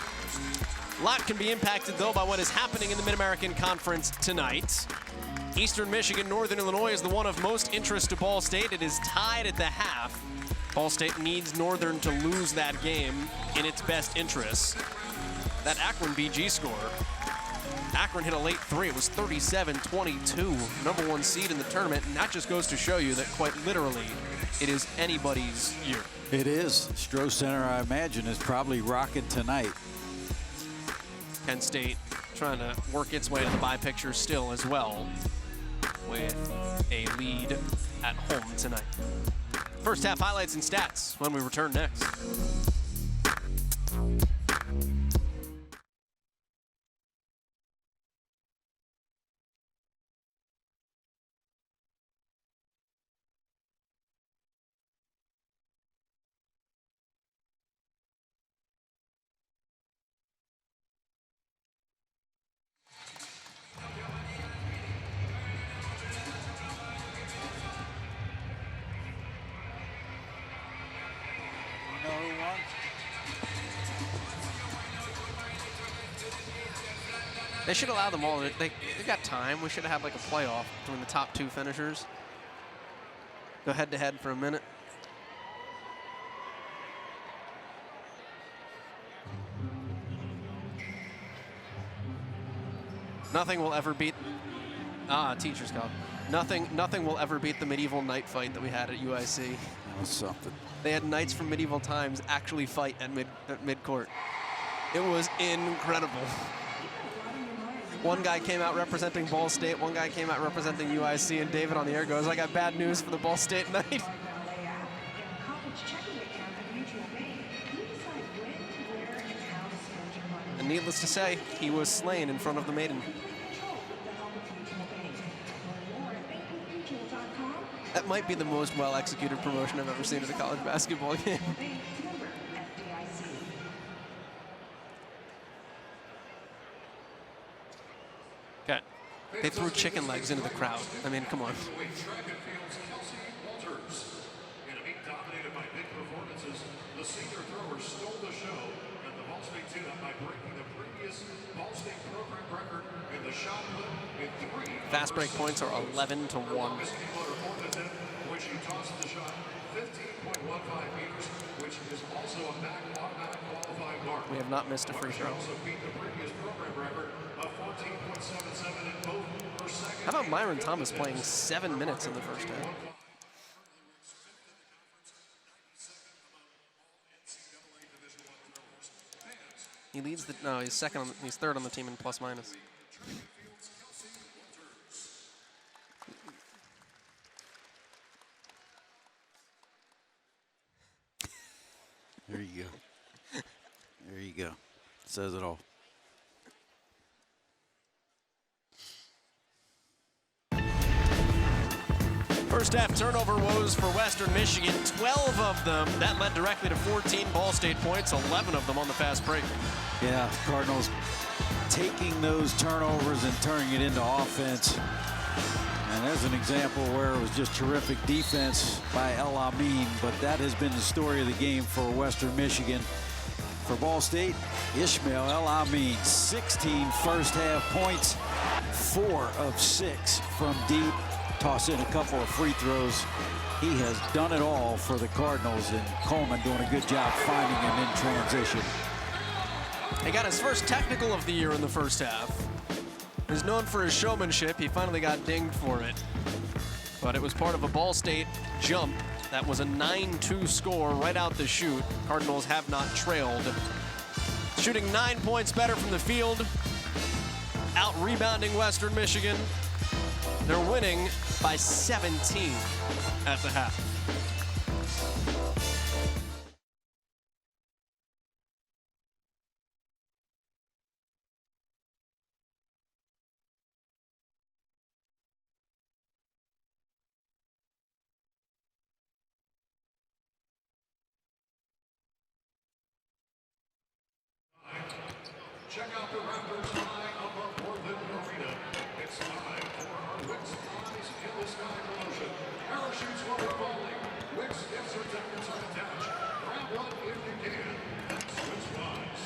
E: A lot can be impacted, though, by what is happening in the Mid-American Conference tonight. Eastern Michigan, Northern Illinois is the one of most interest to Ball State. It is tied at the half. Ball State needs Northern to lose that game in its best interests. That Akron BG score. Akron hit a late 3. It was 37-22, number 1 seed in the tournament, and that just goes to show you that quite literally, it is anybody's year.
C: It is. Stroh Center, I imagine, is probably rocking tonight.
E: Kent State trying to work its way to the bye picture still as well, with a lead at home tonight. First half highlights and stats when we return next. They should allow them all. They've got time. We should have had like a playoff between the top 2 finishers. Go head-to-head for a minute. Nothing will ever beat. Teachers Cup. Nothing will ever beat the medieval knight fight that we had at UIC.
C: That was something.
E: They had knights from medieval times actually fight at mid-court. It was incredible. One guy came out representing Ball State, one guy came out representing UIC, and David on the air goes, I got bad news for the Ball State Knight. And needless to say, he was slain in front of the maiden. That might be the most well-executed promotion I've ever seen at a college basketball game. Okay. They threw chicken legs into the crowd. I mean, come on.
D: In a meet dominated by big performances, the senior thrower stole the show, and the Ball State team up by breaking the previous Ball State program record in the shot put in 3.
E: Fast break points are 11-1.
D: which he tosses the shot 15.15 meters, which is also a automatic qualifying mark.
E: We have not missed a free throw.
D: Also beat the previous program record of 14.77 in both per second.
E: How about Myron Thomas playing 7 minutes in the first half? He leads the, no, he's second, he's third on the team in plus minus.
C: There you go. There you go. Says it all.
E: First half turnover woes for Western Michigan, 12 of them. That led directly to 14 Ball State points, 11 of them on the fast break.
C: Yeah, Cardinals taking those turnovers and turning it into offense. And there's an example where it was just terrific defense by El Amin, but that has been the story of the game for Western Michigan. For Ball State, Ishmael El Amin, 16 first half points, 4 of 6 from deep. Toss in a couple of free throws. He has done it all for the Cardinals, and Coleman doing a good job finding him in transition.
E: He got his first technical of the year in the first half. He's known for his showmanship. He finally got dinged for it. But it was part of a Ball State jump. That was a 9-2 score right out the chute. Cardinals have not trailed. Shooting 9 points better from the field. Out rebounding Western Michigan. They're winning by 17 at the half.
D: Check out the Raptors high above Portland Arena. It's time for our Wix Eyes in the Sky promotion. Parachutes while we're falling. Wix gifts or deckers are attached. Grab one if you can. That's Wix Eyes.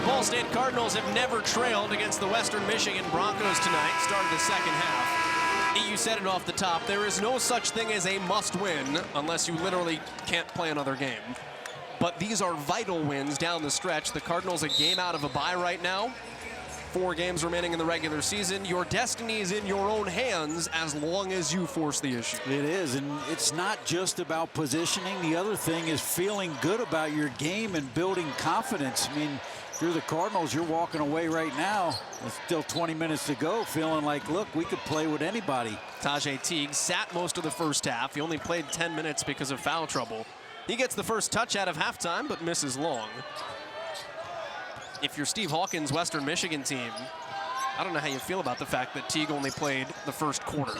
E: Ball State Cardinals have never trailed against the Western Michigan Broncos tonight. Started the second half. You said it off the top. There is no such thing as a must-win unless you literally can't play another game. But these are vital wins down the stretch. The Cardinals a game out of a bye right now. 4 games remaining in the regular season. Your destiny is in your own hands as long as you force the issue.
C: It is, and it's not just about positioning. The other thing is feeling good about your game and building confidence. I mean, If you're the Cardinals, you're walking away right now. There's still 20 minutes to go, feeling like, look, we could play with anybody.
E: Tajay Teague sat most of the first half. He only played 10 minutes because of foul trouble. He gets the first touch out of halftime, but misses long. If you're Steve Hawkins' Western Michigan team, I don't know how you feel about the fact that Teague only played the first quarter.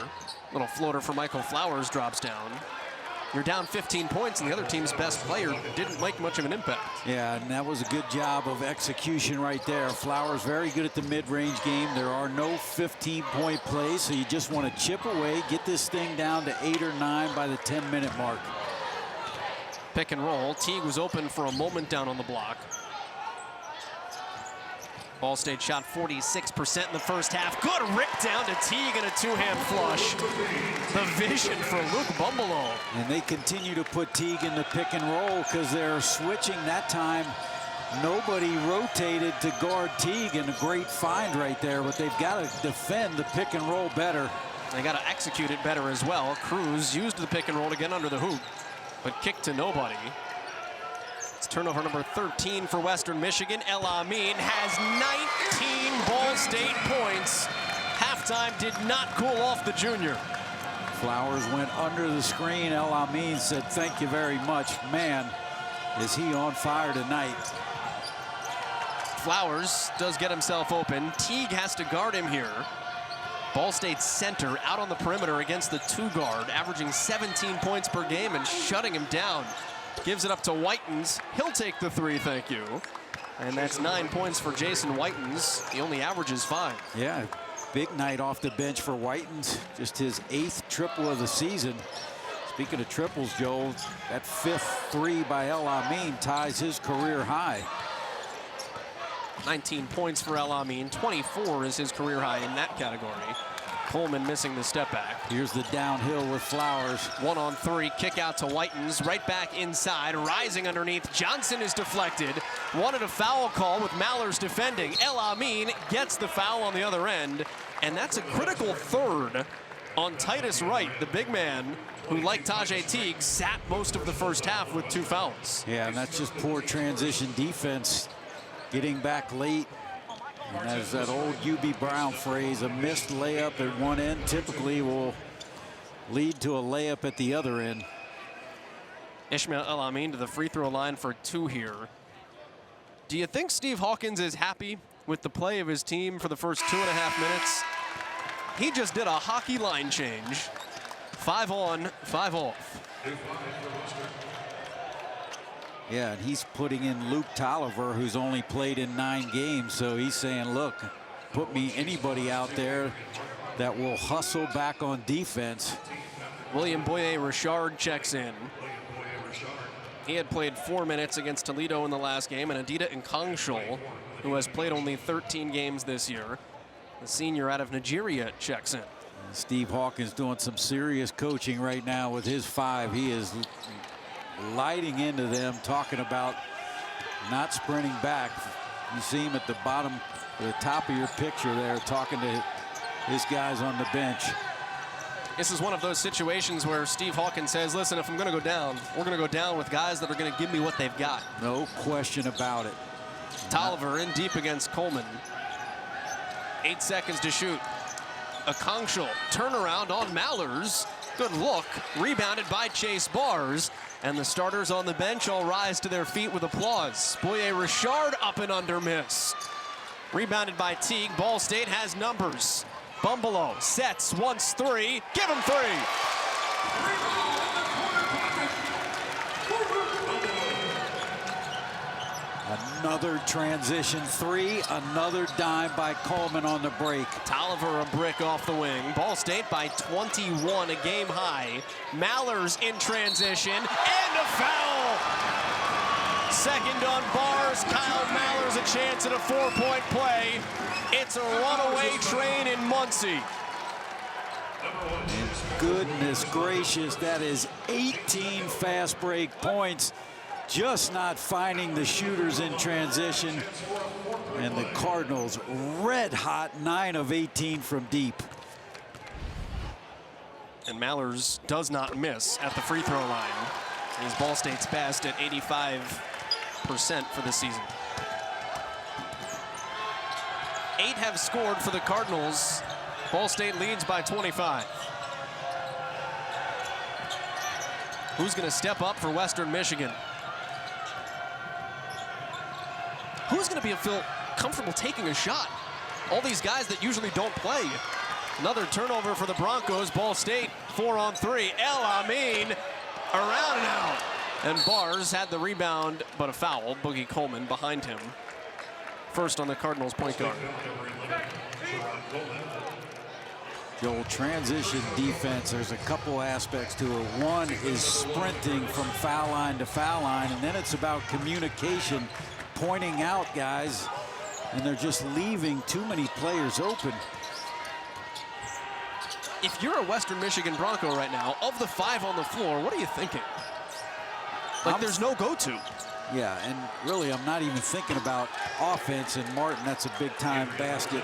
E: Little floater for Michael Flowers drops down. You're down 15 points, and the other team's best player didn't make much of an impact.
C: Yeah, and that was a good job of execution right there. Flowers very good at the mid-range game. There are no 15-point plays, so you just want to chip away, get this thing down to 8 or 9 by the 10-minute mark.
E: Pick and roll. Teague was open for a moment down on the block. Ball State shot 46% in the first half. Good rip down to Teague and a two-hand flush. The vision for Luke Bumbalough.
C: And they continue to put Teague in the pick and roll because they're switching that time. Nobody rotated to guard Teague, and a great find right there, but they've got to defend the pick and roll better.
E: They got to execute it better as well. Cruz used the pick and roll to get under the hoop, but kicked to nobody. It's turnover number 13 for Western Michigan. El Amin has 19 Ball State points. Halftime did not cool off the junior.
C: Flowers went under the screen. El Amin said, thank you very much. Man, is he on fire tonight.
E: Flowers does get himself open. Teague has to guard him here. Ball State's center out on the perimeter against the two guard, averaging 17 points per game and shutting him down. Gives it up to Whitens. He'll take the three, thank you. And that's 9 points for Jason Whitens. He only averages 5.
C: Yeah, big night off the bench for Whitens. Just his 8th triple of the season. Speaking of triples, Joel, that 5th three by El Amin ties his career high.
E: 19 points for El Amin. 24 is his career high in that category. Coleman missing the step back.
C: Here's the downhill with Flowers.
E: 1-on-3, kick out to Whitens, right back inside, rising underneath. Johnson is deflected. Wanted a foul call with Mallers defending. El Amin gets the foul on the other end, and that's a critical third on Titus Wright, the big man who, like Tajay Teague, sat most of the first half with 2 fouls.
C: Yeah, and that's just poor transition defense, getting back late. And as that old UB Brown phrase, a missed layup at one end typically will lead to a layup at the other end.
E: Ishmael El Amin to the free throw line for 2 here. Do you think Steve Hawkins is happy with the play of his team for the first 2.5 minutes? He just did a hockey line change. 5 on, 5 off.
C: Yeah, and he's putting in Luke Tolliver, who's only played in 9 games. So he's saying, look, put me anybody out there that will hustle back on defense.
E: William Boye Richard checks in. He had played 4 minutes against Toledo in the last game, and Adida Nkongshul, who has played only 13 games this year, the senior out of Nigeria, checks in.
C: Steve Hawkins doing some serious coaching right now with his 5. He is lighting into them, talking about not sprinting back. You see him at the bottom, the top of your picture there, talking to his guys on the bench.
E: This is one of those situations where Steve Hawkins says, listen, if I'm going to go down, we're going to go down with guys that are going to give me what they've got.
C: No question about it.
E: Tolliver in deep against Coleman. 8 seconds to shoot. Nkongshul turnaround on Mallers. Good look, rebounded by Chase Bars. And the starters on the bench all rise to their feet with applause. Boye Richard up and under miss. Rebounded by Teague. Ball State has numbers. Bumbalough sets, wants 3. Give him 3.
C: Another transition 3, another dime by Coleman on the break.
E: Tolliver a brick off the wing. Ball State by 21, a game high. Mallers in transition, and a foul! Second on Bars, Kyle Mallers a chance at a 4-point play. It's a runaway train in Muncie.
C: Goodness gracious, that is 18 fast break points. Just not finding the shooters in transition. And the Cardinals red hot, 9 of 18 from deep.
E: And Mallers does not miss at the free throw line. He's Ball State's best at 85% for this season. 8 have scored for the Cardinals. Ball State leads by 25. Who's going to step up for Western Michigan? Who's going to feel comfortable taking a shot? All these guys that usually don't play. Another turnover for the Broncos. Ball State 4-on-3. El Amin around and out. And Bars had the rebound, but a foul. Boogie Coleman behind him. First on the Cardinals point guard.
C: Joel, transition defense, there's a couple aspects to it. One is sprinting from foul line to foul line, and then it's about communication, pointing out guys, and they're just leaving too many players open.
E: If you're a Western Michigan Bronco right now, of the 5 on the floor, what are you thinking? Like, there's no go-to.
C: Yeah, and really, I'm not even thinking about offense. And Martin, that's a big-time basket.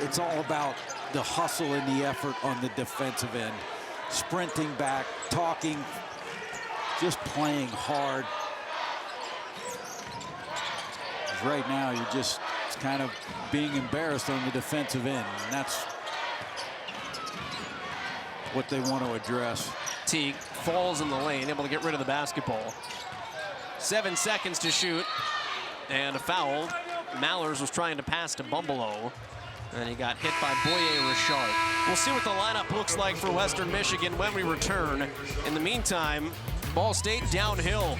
C: It's all about the hustle and the effort on the defensive end. Sprinting back, talking, just playing hard. Right now, you're just kind of being embarrassed on the defensive end. And that's what they want to address.
E: Teague falls in the lane, able to get rid of the basketball. 7 seconds to shoot, and a foul. Mallers was trying to pass to Bumbleau, and he got hit by Boye Richard. We'll see what the lineup looks like for Western Michigan when we return. In the meantime, Ball State downhill.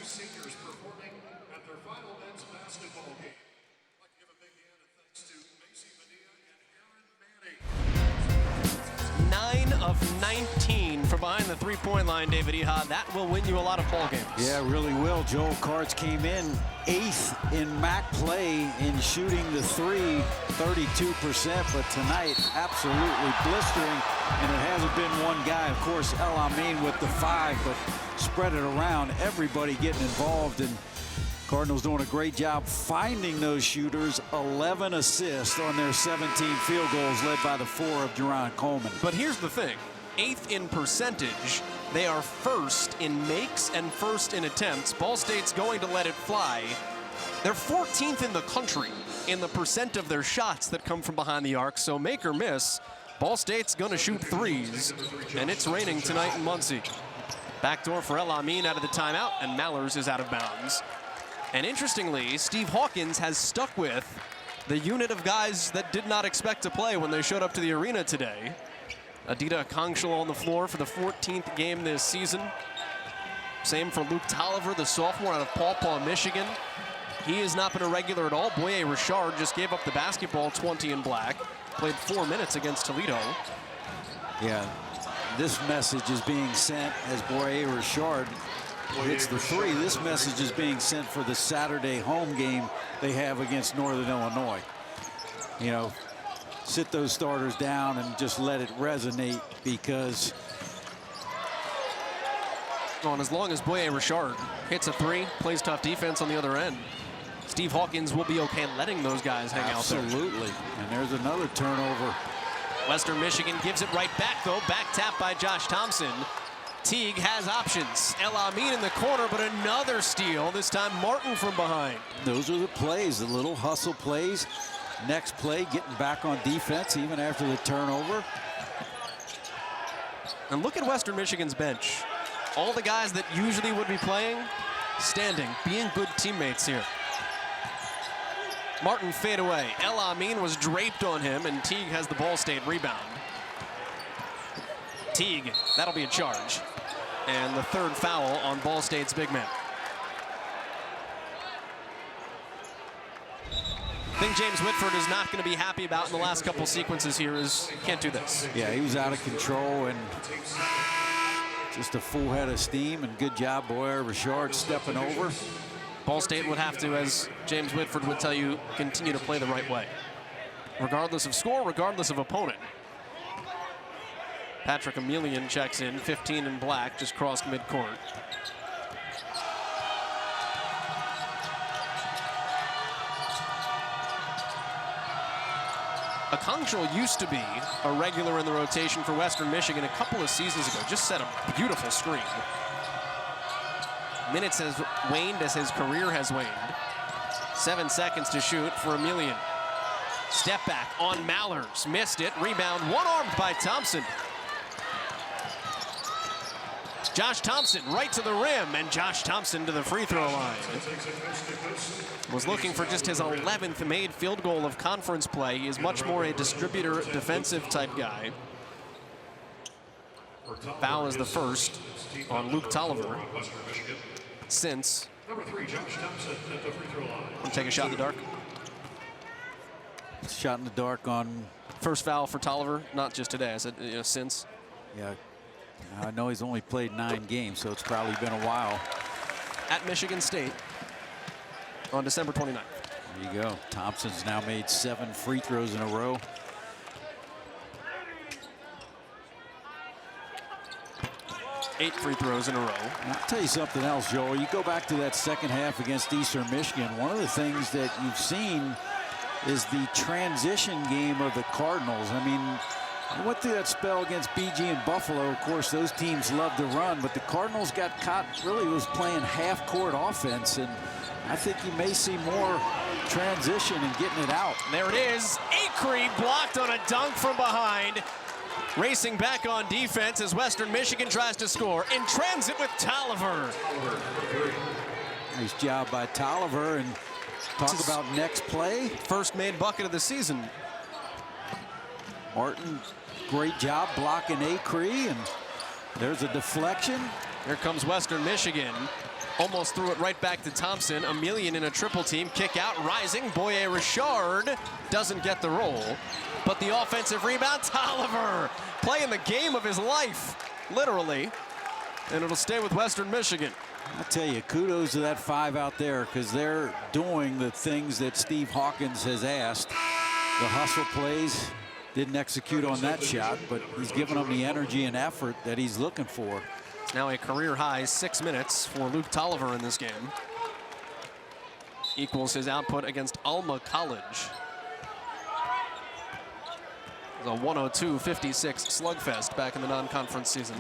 D: Seniors performing at their final men's basketball game. I'd like to give a big hand of thanks to Macy Medea and Aaron Manning.
E: 9 of 19 from behind the three-point line, David Eha. That will win you a lot of ball games.
C: Yeah, really will. Joel Carts came in 8th in MAC play in shooting the three, 32%, but tonight absolutely blistering, and it hasn't been one guy. Of course, El Amin with the 5, but spread it around, everybody getting involved, and Cardinals doing a great job finding those shooters. 11 assists on their 17 field goals, led by the 4 of Jerron Coleman.
E: But here's the thing, 8th in percentage. They are 1st in makes and 1st in attempts. Ball State's going to let it fly. They're 14th in the country in the percent of their shots that come from behind the arc, so make or miss, Ball State's gonna shoot threes, and it's raining tonight in Muncie. Backdoor for El Amin out of the timeout, and Mallers is out of bounds. And interestingly, Steve Hawkins has stuck with the unit of guys that did not expect to play when they showed up to the arena today. Adida Kongshal on the floor for the 14th game this season. Same for Luke Tolliver, the sophomore out of Paw Paw, Michigan. He has not been a regular at all. Boye Richard just gave up the basketball, 20 in black. Played 4 minutes against Toledo.
C: Yeah, this message is being sent as Boye Richard hits the 3. This message is being sent for the Saturday home game they have against Northern Illinois. You know, sit those starters down and just let it resonate, because
E: and as long as Boye Richard hits a 3, plays tough defense on the other end. Steve Hawkins will be okay letting those guys hang out there.
C: Absolutely. And there's another turnover.
E: Western Michigan gives it right back, though. Back tap by Josh Thompson. Teague has options. El Amin in the corner, but another steal. This time Martin from behind.
C: Those are the plays, the little hustle plays. Next play, getting back on defense even after the turnover.
E: And look at Western Michigan's bench. All the guys that usually would be playing, standing, being good teammates here. Martin fade away. El Amin was draped on him, and Teague has the Ball State rebound. Teague, that'll be a charge. And the third foul on Ball State's big man. I think James Whitford is not going to be happy about in the last couple sequences here is can't do this.
C: Yeah, he was out of control and just a full head of steam, and good job, Boyer Richard stepping over.
E: Ball State would have to, as James Whitford would tell you, continue to play the right way. Regardless of score, regardless of opponent. Patrick Emilian checks in, 15 in black, just crossed midcourt. Akongshel used to be a regular in the rotation for Western Michigan a couple of seasons ago. Just set a beautiful screen. Minutes has waned as his career has waned. 7 seconds to shoot for Emilian. Step back on Mallers, missed it. Rebound, one-armed by Thompson. Josh Thompson right to the rim, and Josh Thompson to the free throw line. Was looking for just his 11th made field goal of conference play. He is much more a distributor, defensive type guy. Foul is the first on Luke Tolliver since. Take a shot in the dark.
C: Shot in the dark on.
E: First foul for Tolliver, not just today, I said since.
C: Yeah, I know he's only played 9 games, so it's probably been a while.
E: At Michigan State on December 29th.
C: There you go. Thompson's now made 7 free throws in a row.
E: Eight free throws in a row.
C: And I'll tell you something else, Joel. You go back to that second half against Eastern Michigan. One of the things that you've seen is the transition game of the Cardinals. I mean, I went through that spell against BG and Buffalo. Of course, those teams love to run, but the Cardinals got caught, really was playing half-court offense, and I think you may see more transition and getting it out.
E: There it is. Acree blocked on a dunk from behind. Racing back on defense as Western Michigan tries to score. In transit with Tolliver.
C: Nice job by Tolliver, and talk about next play.
E: First made bucket of the season.
C: Martin, great job blocking Acree, and there's a deflection.
E: Here comes Western Michigan. Almost threw it right back to Thompson. Emilian in a triple team. Kick out, rising. Boyer Richard doesn't get the roll. But the offensive rebound, Tolliver playing the game of his life, literally. And it'll stay with Western Michigan.
C: I tell you, kudos to that 5 out there, because they're doing the things that Steve Hawkins has asked. The hustle plays, didn't execute on that shot, but he's giving them the energy and effort that he's looking for.
E: It's now a career high 6 minutes for Luke Tolliver in this game. Equals his output against Alma College. It was a 102-56 slugfest back in the non-conference season.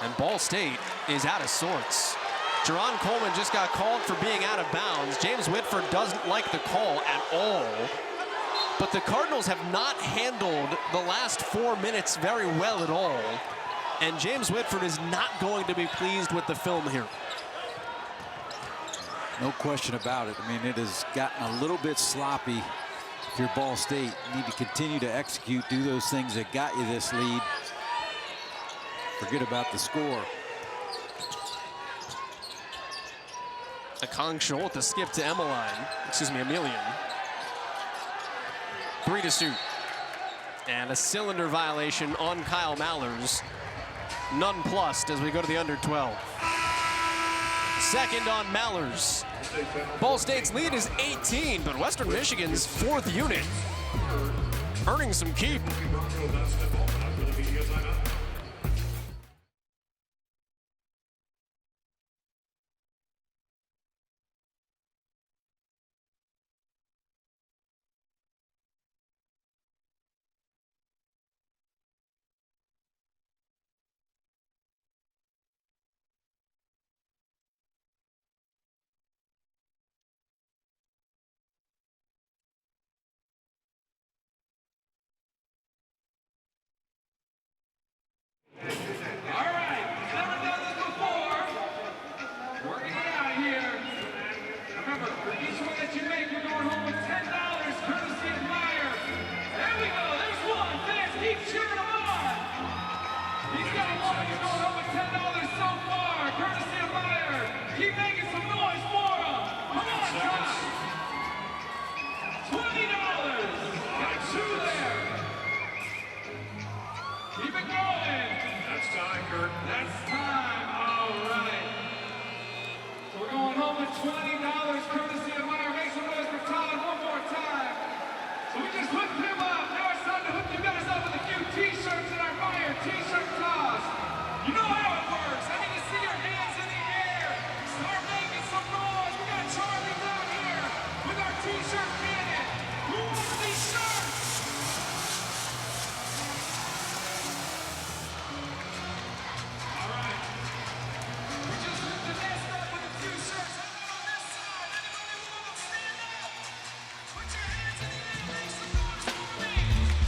E: And Ball State is out of sorts. Jerron Coleman just got called for being out of bounds. James Whitford doesn't like the call at all. But the Cardinals have not handled the last 4 minutes very well at all. And James Whitford is not going to be pleased with the film here.
C: No question about it. I mean, it has gotten a little bit sloppy. If you're Ball State, you need to continue to execute, do those things that got you this lead. Forget about the score.
E: Akongshel with the skip to Emilian. 3 to shoot. And a cylinder violation on Kyle Mallers. Nonplussed as we go to the under 12. Second on Mallers. Ball State's lead is 18, but Western Michigan's 4th unit earning some keep.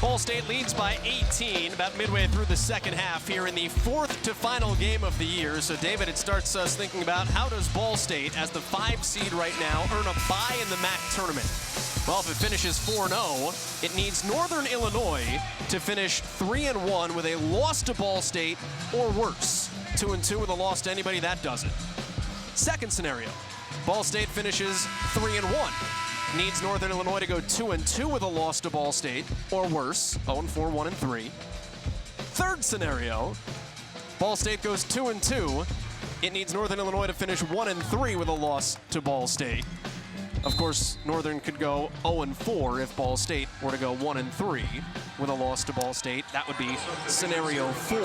A: Ball State leads by 18 about midway through the second half here in the fourth to final game of the year. So David, it starts us thinking about how does Ball State, as the 5 seed right now, earn a bye in the MAC tournament? Well, if it finishes 4-0, it needs Northern Illinois to finish 3-1 with a loss to Ball State or worse. 2-2 with a loss to anybody that does it. Second scenario, Ball State finishes 3-1. Needs Northern Illinois to go 2-2 with a loss to Ball State or worse, 0-4, 1-3. Third scenario, Ball State goes 2-2. It needs Northern Illinois to finish 1-3 with a loss to Ball State. Of course, Northern could go 0-4 if Ball State were to go 1-3 with a loss to Ball State. That would be scenario 4.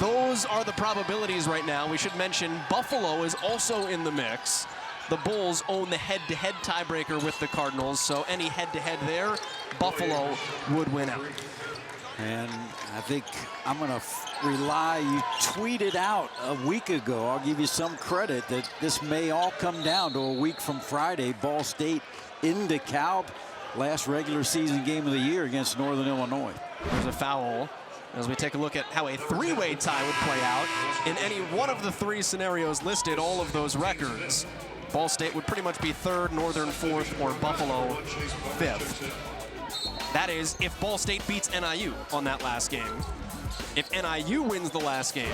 A: Those are the probabilities right now. We should mention Buffalo is also in the mix. The Bulls own the head-to-head tiebreaker with the Cardinals, so any head-to-head there, Buffalo would win out.
C: And I think I'm going to rely, you tweeted out a week ago, I'll give you some credit, that this may all come down to a week from Friday. Ball State in DeKalb, last regular season game of the year against Northern Illinois.
A: There's a foul as we take a look at how a 3-way tie would play out. In any one of the 3 scenarios listed, all of those records, Ball State would pretty much be 3rd, Northern 4th, or Buffalo 5th. That is, if Ball State beats NIU on that last game. If NIU wins the last game,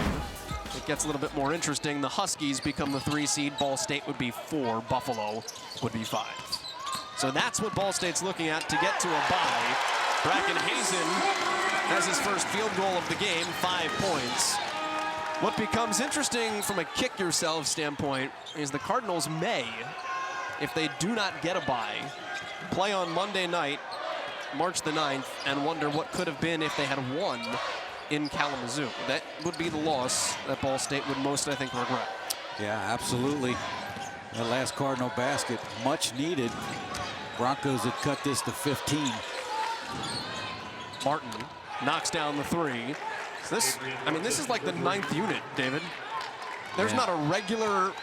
A: it gets a little bit more interesting. The Huskies become the 3 seed. Ball State would be 4. Buffalo would be 5. So that's what Ball State's looking at to get to a bye. Bracken Hazen has his first field goal of the game, 5 points. What becomes interesting from a kick yourself standpoint is the Cardinals may, if they do not get a bye, play on Monday night, March the 9th, and wonder what could have been if they had won in Kalamazoo. That would be the loss that Ball State would most, I think, regret.
C: Yeah, absolutely. The last Cardinal basket, much needed. Broncos had cut this to 15.
A: Martin knocks down the 3. This is like the 9th unit, David. There's not a regular,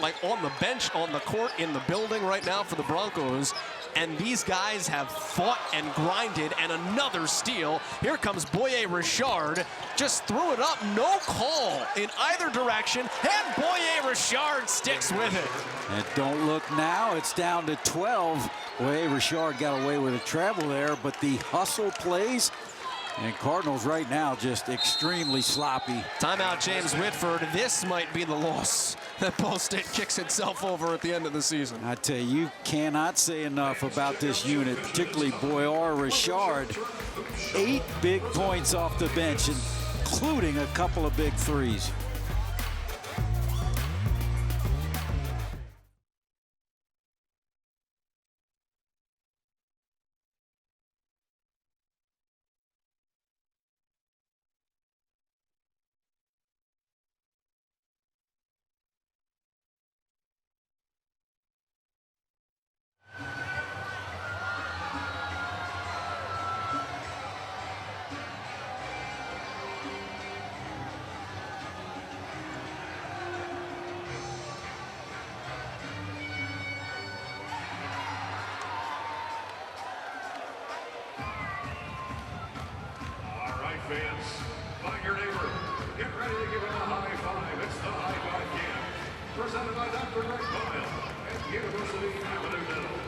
A: like on the bench, on the court, in the building right now for the Broncos. And these guys have fought and grinded, and another steal. Here comes Boye Richard. Just threw it up, no call in either direction. And Boye Richard sticks with it.
C: And don't look now, it's down to 12. Boye Richard got away with a travel there, but the hustle plays. And Cardinals right now just extremely sloppy.
A: Timeout, James Whitford. This might be the loss that Ball State kicks itself over at the end of the season.
C: I tell you, you cannot say enough about this unit, particularly Boye Richard. 8 big points off the bench, including a couple of big threes.
D: Fans, find your neighbor. Get ready to give him a high five. It's the High Five Camp, presented by Dr. Greg Kyle at University Avenue Dental.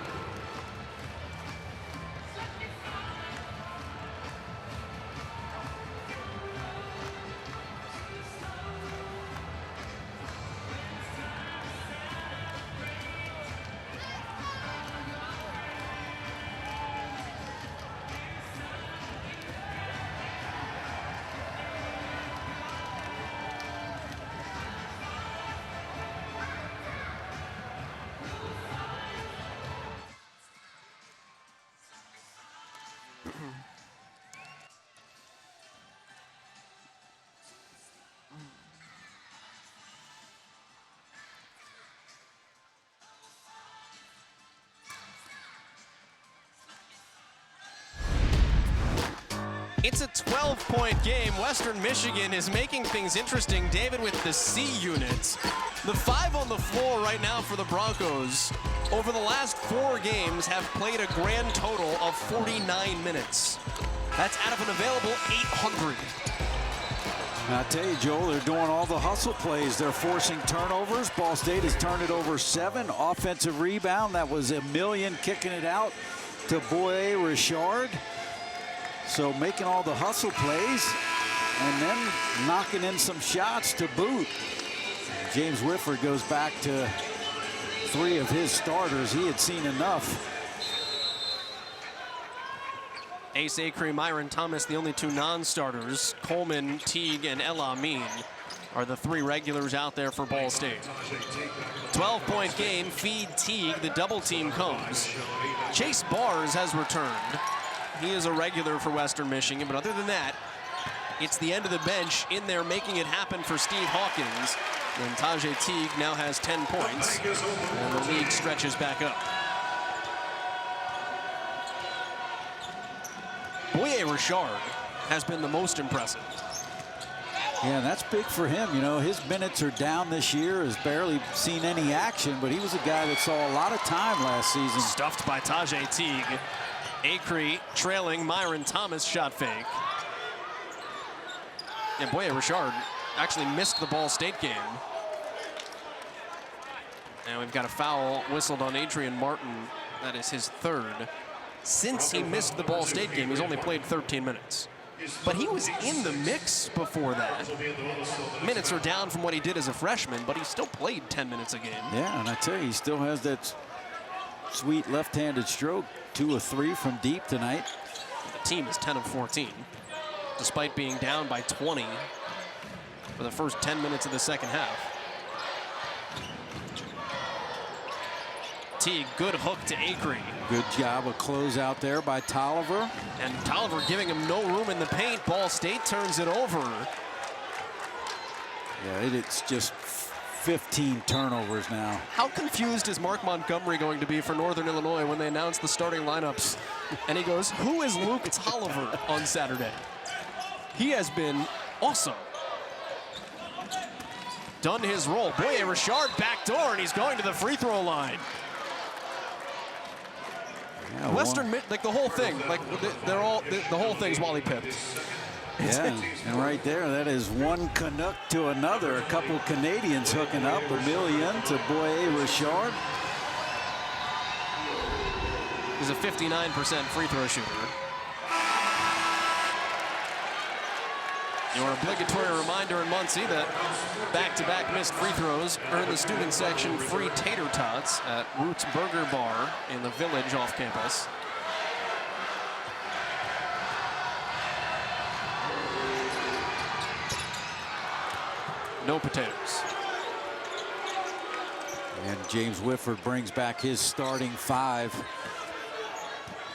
E: It's a 12-point game. Western Michigan is making things interesting. David with the C units. The 5 on the floor right now for the Broncos over the last 4 games have played a grand total of 49 minutes. That's out of an available 800.
C: I tell you, Joel, they're doing all the hustle plays. They're forcing turnovers. Ball State has turned it over 7. Offensive rebound. That was Emilian kicking it out to Boye Richard. So making all the hustle plays and then knocking in some shots to boot. James Whitford goes back to 3 of his starters. He had seen enough.
E: Ace Acree, Myron Thomas, the only 2 non-starters. Coleman, Teague, and El Amin are the 3 regulars out there for Ball State. 12-point game, feed Teague, the double team comes. Chase Bars has returned. He is a regular for Western Michigan, but other than that, it's the end of the bench in there making it happen for Steve Hawkins. And Tajay Teague now has 10 points, and the lead stretches back up. Boye Richard has been the most impressive.
C: Yeah, that's big for him. You know, his minutes are down this year, has barely seen any action, but he was a guy that saw a lot of time last season.
E: Stuffed by Tajay Teague. Acree trailing Myron Thomas shot fake. And Boye Richard actually missed the Ball State game. And we've got a foul whistled on Adrian Martin. That is his 3rd. Since he missed the Ball State game, he's only played 13 minutes. But he was in the mix before that. Minutes are down from what he did as a freshman, but he still played 10 minutes a game.
C: Yeah, and I tell you, he still has that sweet left-handed stroke. 2 of 3 from deep tonight.
E: The team is 10 of 14, despite being down by 20 for the first 10 minutes of the second half. Teague, good hook to Acree.
C: Good job of closeout there by Tolliver.
E: And Tolliver giving him no room in the paint. Ball State turns it over.
C: Yeah, it's just 15 turnovers now.
E: How confused is Mark Montgomery going to be for Northern Illinois when they announce the starting lineups? And he goes, who is Luke Tolliver on Saturday? He has been awesome. Done his role. Boye Richard backdoor, and he's going to the free throw line.
C: Yeah,
E: Western, like the whole thing, like they're all, the whole thing's Wally pipped.
C: Yeah, and right there, that is one Canuck to another. A couple Canadians hooking up. Emilian to Boye Richard.
E: He's a 59% free throw shooter. Your obligatory reminder in Muncie that back-to-back missed free throws earn the student section free tater tots at Roots Burger Bar in the Village off campus. No potatoes.
C: And James Whitford brings back his starting 5.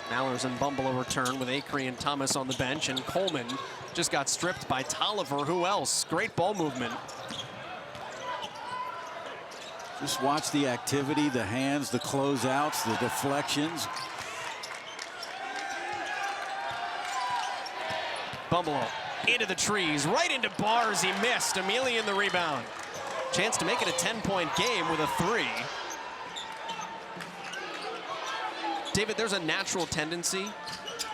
E: Mallers and Bumble return with Acree and Thomas on the bench, and Coleman just got stripped by Tolliver. Who else? Great ball movement.
C: Just watch the activity, the hands, the closeouts, the deflections.
E: Bumble into the trees, right into Bars. He missed. Emilian the rebound. Chance to make it a 10-point game with a 3. David, there's a natural tendency.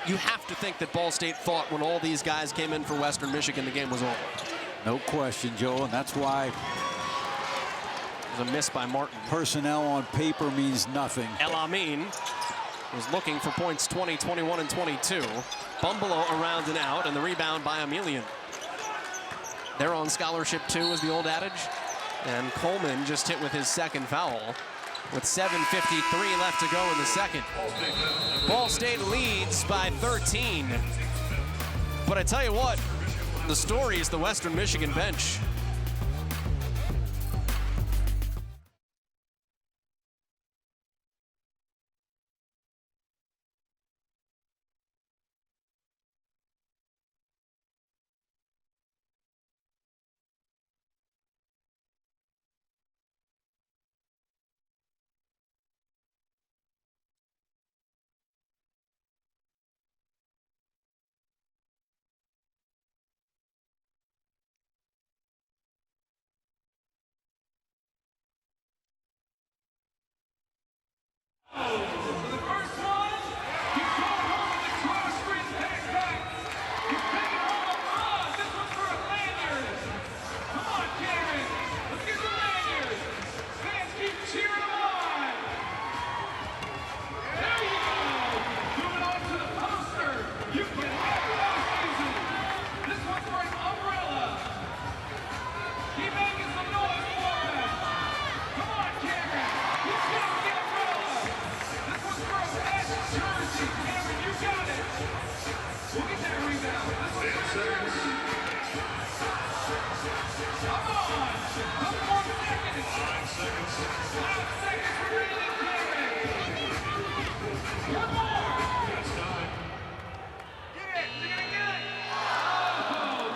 E: You have to think that Ball State thought when all these guys came in for Western Michigan, the game was over.
C: No question, Joel, and that's why
E: It was a miss by Martin.
C: Personnel on paper means nothing.
E: El Amin was looking for points 20, 21, and 22. Bumble around and out, and the rebound by Emilian. They're on scholarship too, is the old adage. And Coleman just hit with his 2nd foul with 7:53 left to go in the second. Ball State leads by 13. But I tell you what, the story is the Western Michigan bench.
F: For the first one, you come home with the drawstring backpack. You pick it home a run. This one's for a lanyard. Come on, Karen. Let's get the lanyard. Fans keep cheering them on. There you go. Moving on to the poster. You can have those season. This one's for an umbrella. Keep making some noise for them. Come on, Cameron. He's getting the umbrella. This one's for a magic jersey. Cameron, you got it. We'll get that rebound. This one's for a jersey. Come on. Couple more seconds. 5 seconds. 5 seconds remaining, Cameron. One more.
D: That's time.
F: Get it. You're gonna get it. Oh,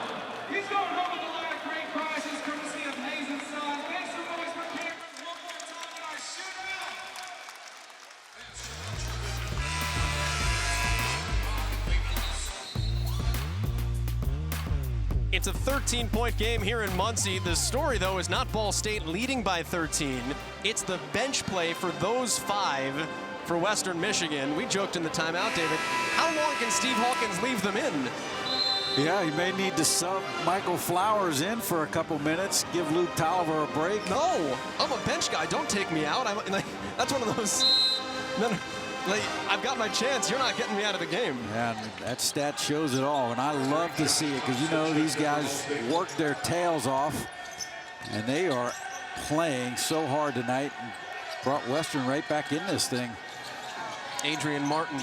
F: he's going home with a lot of great prizes, courtesy of Hayes and Sons. Make some noise for Cameron one more time in our shootout.
A: It's a 13-point game here in Muncie. The story, though, is not Ball State leading by 13. It's the bench play for those 5 for Western Michigan. We joked in the timeout, David, how long can Steve Hawkins leave them in?
C: Yeah, he may need to sub Michael Flowers in for a couple minutes, give Luke Tolliver a break.
A: No, I'm a bench guy. Don't take me out. That's one of those. No, I've got my chance. You're not getting me out of the game.
C: Yeah, and that stat shows it all, and I love to see it because, you know, these guys work their tails off, and they are playing so hard tonight and brought Western right back in this thing.
A: Adrian Martin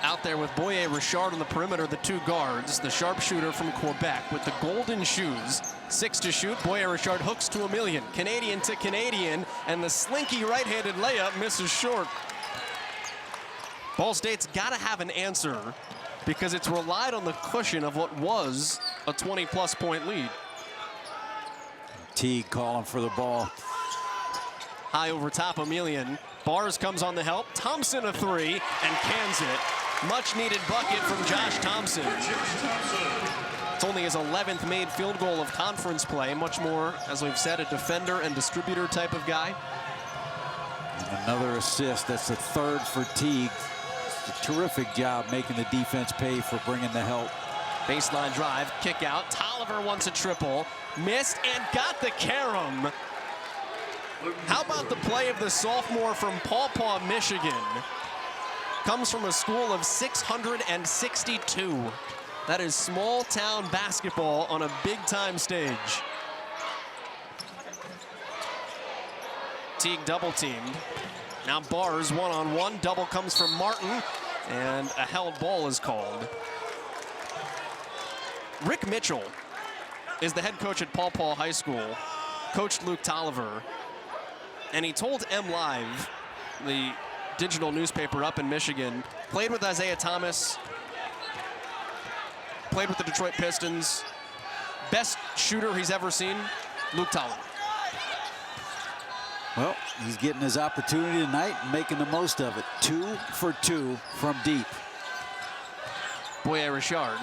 A: out there with Boye Richard on the perimeter, the 2 guards. The sharpshooter from Quebec with the golden shoes. 6 to shoot. Boye Richard hooks to a million. Canadian to Canadian, and the slinky right-handed layup misses short. Ball State's got to have an answer because it's relied on the cushion of what was a 20-plus point lead.
C: Teague calling for the ball.
A: High over top, Emilian. Bars comes on the help. Thompson a 3 and cans it. Much needed bucket from Josh Thompson. It's only his 11th made field goal of conference play. Much more, as we've said, a defender and distributor type of guy.
C: And another assist. That's the 3rd for Teague. A terrific job making the defense pay for bringing the help.
A: Baseline drive, kick out. Tolliver wants a triple. Missed and got the carom. How about the play of the sophomore from Paw Paw, Michigan? Comes from a school of 662. That is small town basketball on a big time stage. Teague double teamed. Now Bars one-on-one. Double comes from Martin, and a held ball is called. Rick Mitchell is the head coach at Paw Paw High School. Coached Luke Tolliver. And he told MLive, the digital newspaper up in Michigan, played with Isaiah Thomas, played with the Detroit Pistons. Best shooter he's ever seen, Luke Tolliver.
C: Well, he's getting his opportunity tonight and making the most of it. 2 for 2 from deep.
A: Boye Richard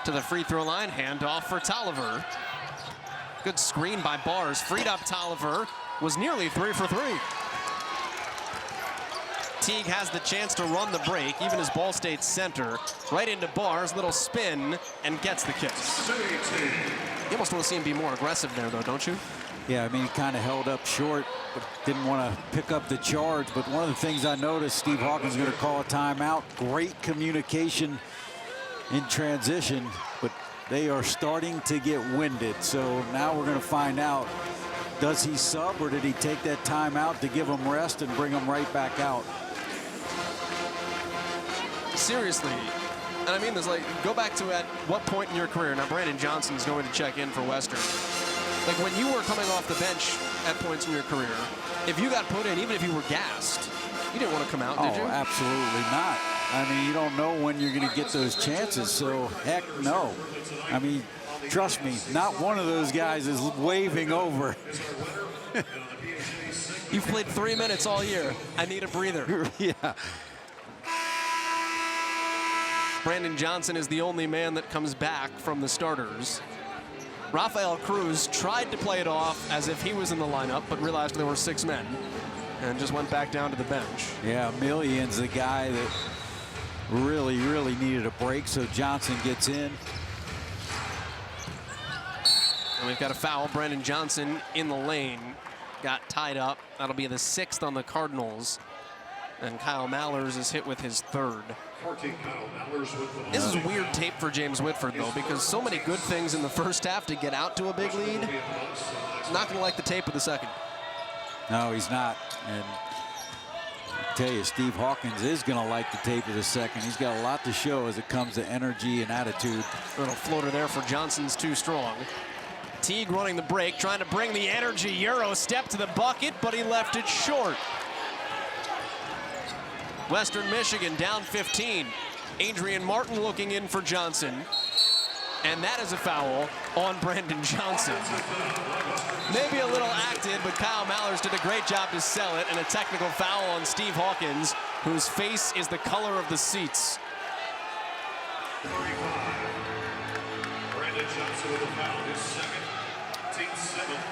A: to the free throw line, handoff for Tolliver. Good screen by Bars, freed up Tolliver, was nearly 3 for 3. Teague has the chance to run the break, even as Ball State's center. Right into Bars, little spin, and gets the kiss. You almost want to see him be more aggressive there, though, don't you?
C: Yeah, I mean, he kind of held up short, but didn't want to pick up the charge. But one of the things I noticed, Steve Hawkins is going to call a timeout. Great communication in transition, but they are starting to get winded. So now we're going to find out, does he sub or did he take that timeout to give them rest and bring them right back out?
A: Seriously, and I mean this, like, go back to at what point in your career, now Brandon Johnson's going to check in for Western. Like when you were coming off the bench at points in your career, if you got put in, even if you were gassed, you didn't want to come out, did you?
C: Oh, absolutely not. I mean, you don't know when you're going to get those chances, so heck no. I mean, trust me, not one of those guys is waving over.
A: You've played 3 minutes all year. I need a breather.
C: Yeah.
A: Brandon Johnson is the only man that comes back from the starters. Rafael Cruz tried to play it off as if he was in the lineup, but realized there were 6 men.
E: and just went back down to the bench.
C: Yeah, Million's the guy that really needed a break, so Johnson gets in.
E: And we've got a foul. Brandon Johnson in the lane. Got tied up. That'll be the 6th on the Cardinals. And Kyle Mallers is hit with his 3rd. This is weird tape for James Whitford, though, because so many good things in the first half to get out to a big lead. Not going to like the tape of the second.
C: No, he's not. And I tell you, Steve Hawkins is going to like the tape of the second. He's got a lot to show as it comes to energy and attitude.
E: Little floater there for Johnson's too strong. Teague running the break, trying to bring the energy. Euro step to the bucket, but he left it short. Western Michigan down 15. Adrian Martin looking in for Johnson. And that is a foul on Brandon Johnson. Maybe a little acted, but Kyle Mallers did a great job to sell it, and a technical foul on Steve Hawkins, whose face is the color of the seats.
D: 35. Brandon Johnson with a foul, his second, team 7th.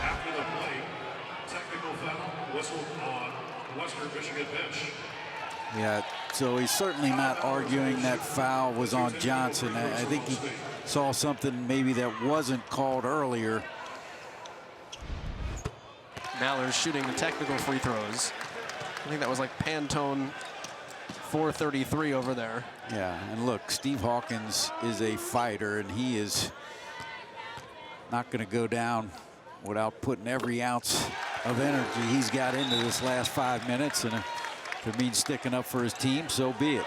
D: After the play, technical foul whistled on Western Michigan bench.
C: Yeah, so he's certainly not arguing that foul was on Johnson. I think he saw something maybe that wasn't called earlier.
E: Mallers shooting the technical free throws. I think that was like Pantone 433 over there.
C: Yeah, and look, Steve Hawkins is a fighter, and he is not going to go down without putting every ounce of energy he's got into this last 5 minutes. And if it means sticking up for his team, so be it.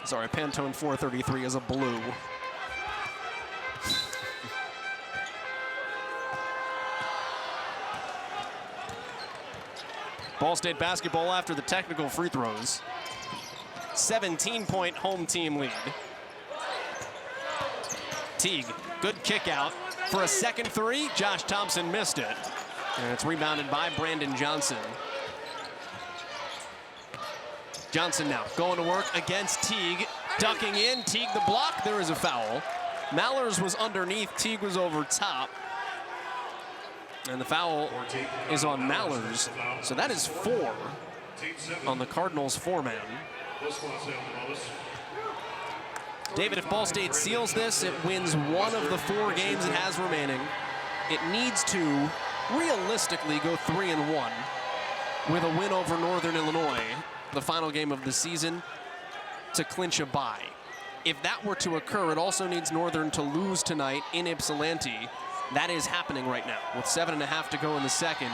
E: Sorry, Pantone 433 is a blue. Ball State basketball after the technical free throws. 17-point home team lead. Teague, good kick out for a second 3. Josh Thompson missed it. And it's rebounded by Brandon Johnson. Johnson now going to work against Teague. Ducking in, Teague the block. There is a foul. Mallers was underneath, Teague was over top. And the foul is on Mallers. So that is 4 on the Cardinals' 4-man. David, if Ball State seals this, it wins 1 of the 4 games it has remaining. It needs to realistically go 3-1 with a win over Northern Illinois, the final game of the season, to clinch a bye. If that were to occur, it also needs Northern to lose tonight in Ypsilanti. That is happening right now with 7.5 to go in the second.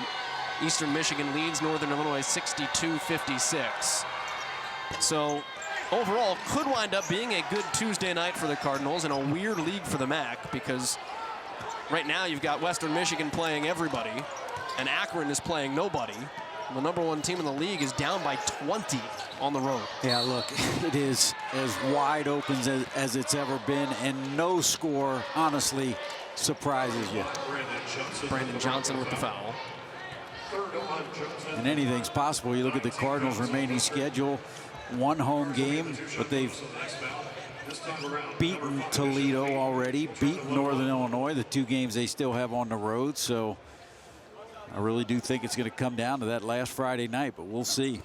E: Eastern Michigan leads Northern Illinois 62-56. So overall, could wind up being a good Tuesday night for the Cardinals and a weird league for the MAC, because right now you've got Western Michigan playing everybody and Akron is playing nobody. The #1 team in the league is down by 20 on the road.
C: Yeah, look, it is as wide open as it's ever been, and no score, honestly, surprises you.
E: Brandon Johnson with the foul.
C: And anything's possible. You look at the Cardinals' remaining schedule, 1 home game, but they've beaten Toledo already, beaten Northern Illinois, the 2 games they still have on the road. So I really do think it's going to come down to that last Friday night, but we'll see.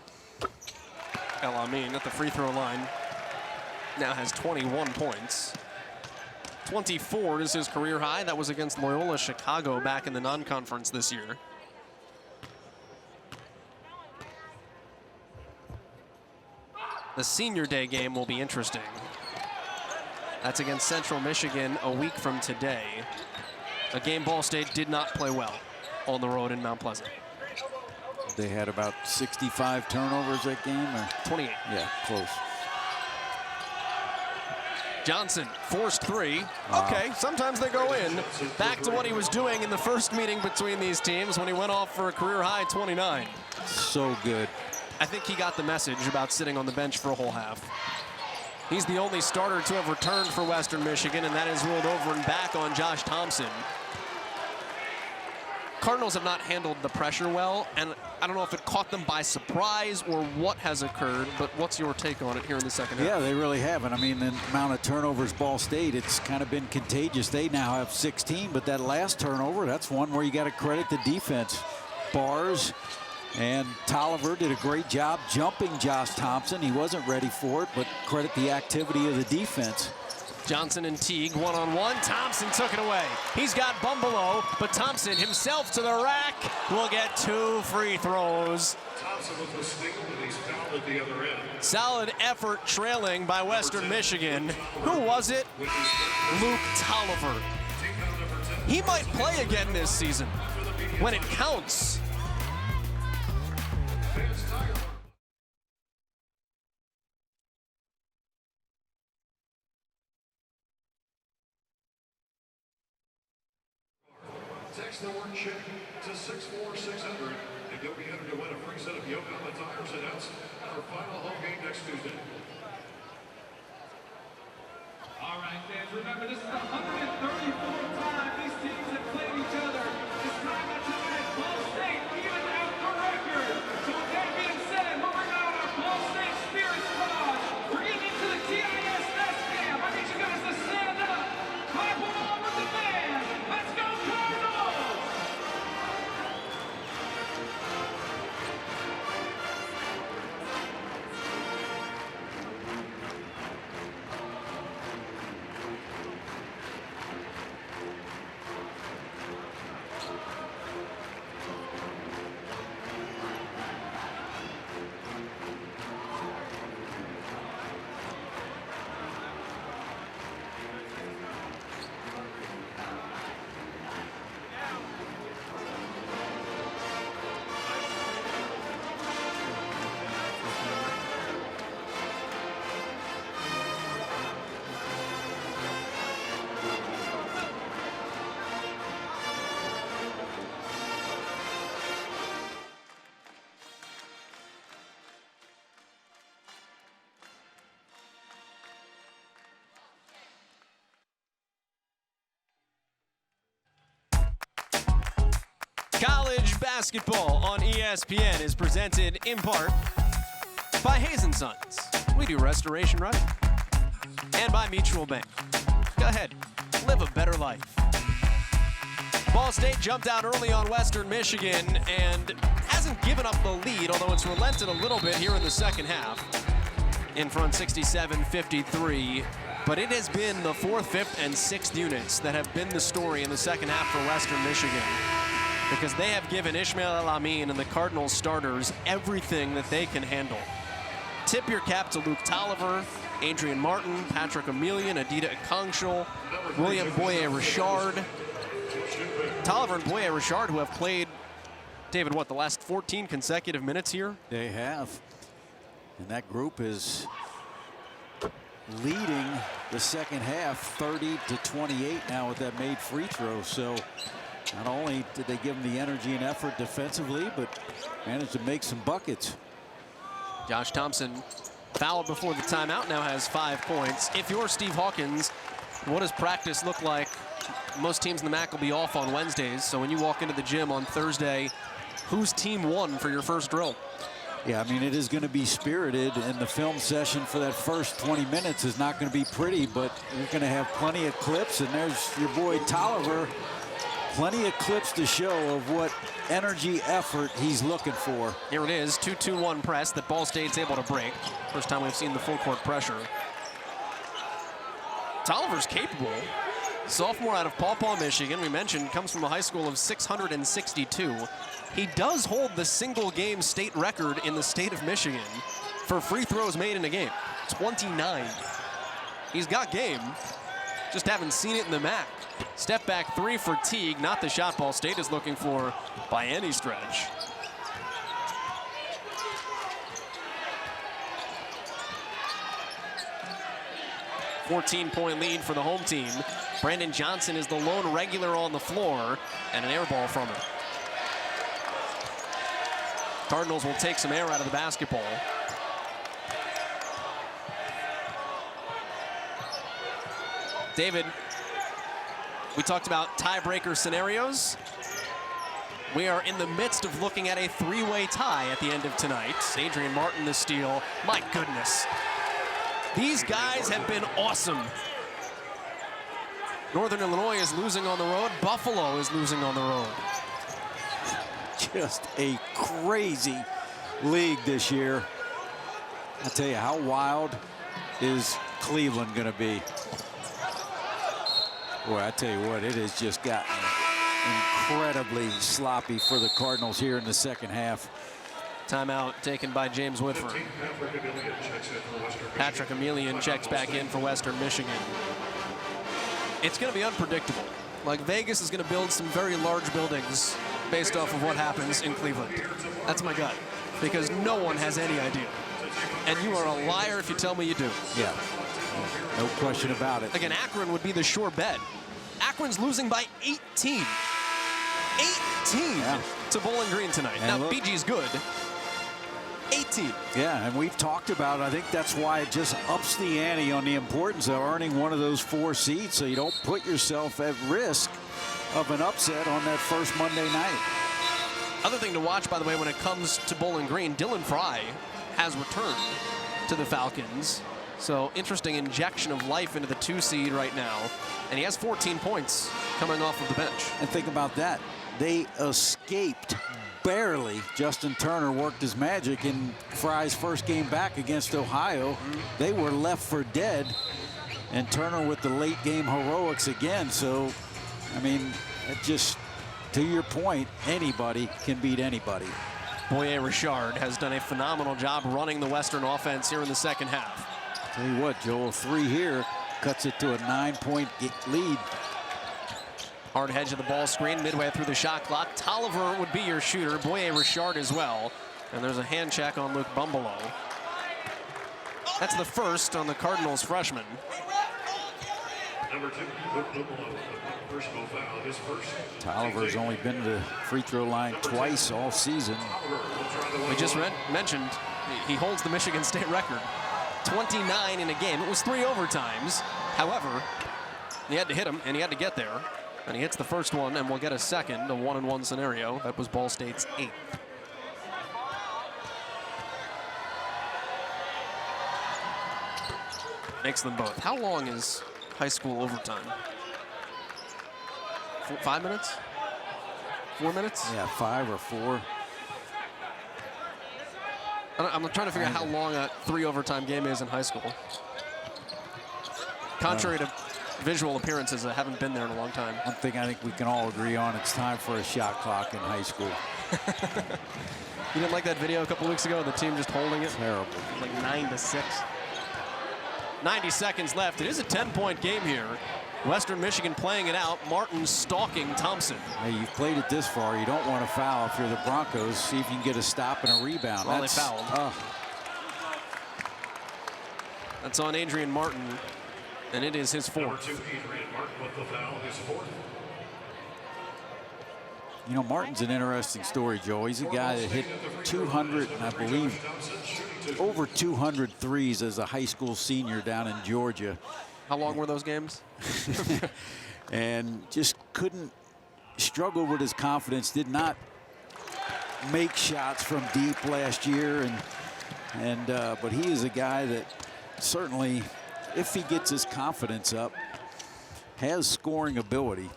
E: El Amin at the free throw line now has 21 points. 24 is his career high. That was against Loyola Chicago back in the non-conference this year. The Senior Day game will be interesting. That's against Central Michigan a week from today. A game Ball State did not play well on the road in Mount Pleasant.
C: They had about 65 turnovers that game, or
E: 28.
C: Yeah, close.
E: Johnson, forced 3.
C: Wow.
E: Okay, sometimes they go in. Back to what he was doing in the first meeting between these teams when he went off for a career high 29.
C: So good.
E: I think he got the message about sitting on the bench for a whole half. He's the only starter to have returned for Western Michigan, and that is rolled over and back on Josh Thompson. Cardinals have not handled the pressure well, and I don't know if it caught them by surprise or what has occurred, but what's your take on it here in the second half?
C: Yeah, they really haven't. I mean, the amount of turnovers Ball State, it's kind of been contagious. They now have 16, but that last turnover, that's one where you got to credit the defense. Bars and Tolliver did a great job jumping Josh Thompson. He wasn't ready for it, but credit the activity of the defense.
E: Johnson and Teague one-on-one. Thompson took it away. He's got Bumbelow, but Thompson himself to the rack will get 2 free throws.
D: Thompson with the steal, and he's fouled at the other end.
E: Solid effort trailing by Western Michigan. Who was it? Luke Tolliver. He might play again this season when it counts.
D: Text the word chick to 64600 and you'll be entered to win a free set of Yokohama tires announced our final home game next Tuesday.
F: All right, fans, remember this is the 134th time these teams have played each other. It's time to tie Ball State even out the record. So with that being said, we're bringing out our Ball State Spirit Squad. We're getting into the TIS Nest Camp. I need you guys to stand up. Clap along with the band. Let's go Cardinals!
E: College basketball on ESPN is presented in part by Hayes & Sons. We do restoration right. And by Mutual Bank. Go ahead, live a better life. Ball State jumped out early on Western Michigan and hasn't given up the lead, although it's relented a little bit here in the second half. In front 67-53, but it has been the 4th, 5th, and 6th units that have been the story in the second half for Western Michigan, because they have given Ishmael El-Amin and the Cardinals starters everything that they can handle. Tip your cap to Luke Tolliver, Adrian Martin, Patrick Emilian, Adida Akongshul, William Boye-Richard. Tolliver and Boye-Richard, who have played, David, what, the last 14 consecutive minutes here?
C: They have. And that group is leading the second half 30-28 now with that made free throw. So not only did they give them the energy and effort defensively, but managed to make some buckets.
E: Josh Thompson fouled before the timeout, now has 5 points. If you're Steve Hawkins, what does practice look like? Most teams in the MAC will be off on Wednesdays, so when you walk into the gym on Thursday, whose team won for your first drill?
C: Yeah, I mean, it is going to be spirited, and the film session for that first 20 minutes is not going to be pretty, but you're going to have plenty of clips, and there's your boy Tolliver. Plenty of clips to show of what energy, effort he's looking for.
E: Here it is, 2-2-1 press that Ball State's able to break. First time we've seen the full court pressure. Tolliver's capable. Sophomore out of Paw Paw, Michigan, we mentioned, comes from a high school of 662. He does hold the single game state record in the state of Michigan for free throws made in a game, 29. He's got game, just haven't seen it in the MAC. Step back three for Teague, not the shot Ball State is looking for by any stretch. "14-point lead for the home team. Brandon Johnson is the lone regular on the floor, and an air ball from him. Cardinals will take some air out of the basketball. David, we talked about tiebreaker scenarios. We are in the midst of looking at a three-way tie at the end of tonight. Adrian Martin the steal. My goodness. These guys have been awesome. Northern Illinois is losing on the road. Buffalo is losing on the road.
C: Just a crazy league this year. I tell you, how wild is Cleveland going to be? Boy, I tell you what, it has just gotten incredibly sloppy for the Cardinals here in the second half.
E: Timeout taken by James Woodford. Patrick Emilian checks back in for Western Michigan. It's going to be unpredictable. Like, Vegas is going to build some very large buildings based off of what happens in Cleveland. That's my gut, because no one has any idea. And you are a liar if you tell me you do.
C: Yeah, no question about it.
E: Again, Akron would be the sure bet. Akron's losing by 18. 18 to Bowling Green tonight.
C: And
E: now,
C: look,
E: BG's good. 18.
C: Yeah, and we've talked about it. I think that's why it just ups the ante on the importance of earning one of those 4 seeds so you don't put yourself at risk of an upset on that first Monday night.
E: Other thing to watch, by the way, when it comes to Bowling Green, Dylan Fry has returned to the Falcons. So interesting injection of life into the 2 seed right now. And he has 14 points coming off of the bench.
C: And think about that. They escaped barely. Justin Turner worked his magic in Fry's first game back against Ohio. They were left for dead. And Turner with the late game heroics again. So, I mean, it just, to your point, anybody can beat anybody.
E: Boye Richard has done a phenomenal job running the Western offense here in the second half.
C: Tell you what, Joel, 3 here cuts it to a 9-point lead.
E: Hard hedge of the ball screen midway through the shot clock. Tolliver would be your shooter. Boye Richard as well. And there's a hand check on Luke Bumbelow. That's the first on the Cardinals freshman.
D: Number 2, Luke Bumbelow, personal foul, his first.
C: Tolliver's only been to the free throw line twice all season.
E: We just mentioned he holds the Michigan State record. 29 in a game. It was 3 overtimes. However, he had to hit him, and he had to get there. And he hits the first one, and we'll get a second, a 1-and-1 scenario. That was Ball State's 8th. Makes them both. How long is high school overtime? 5 minutes? 4 minutes?
C: Yeah, 5 or 4.
E: I'm trying to figure out how long a 3 overtime game is in high school. Contrary to visual appearances that haven't been there in a long time.
C: One thing I think we can all agree on, it's time for a shot clock in high school.
E: You didn't like that video a couple weeks ago of the team just holding it?
C: Terrible.
E: Like 9-6. 90 seconds left. It is a 10-point game here. Western Michigan playing it out. Martin stalking Thompson.
C: Hey, you've played it this far. You don't want to foul if you're the Broncos. See if you can get a stop and a rebound.
E: Well, they fouled. That's on Adrian Martin, and it is his 4th.
D: Number 2, Adrian Martin with the foul, his 4th.
C: You know, Martin's an interesting story, Joe. He's a guy that hit 200, and I believe over 200 threes as a high school senior down in Georgia.
E: How long were those games?
C: And just couldn't struggle with his confidence. Did not make shots from deep last year, but he is a guy that certainly, if he gets his confidence up, has scoring ability.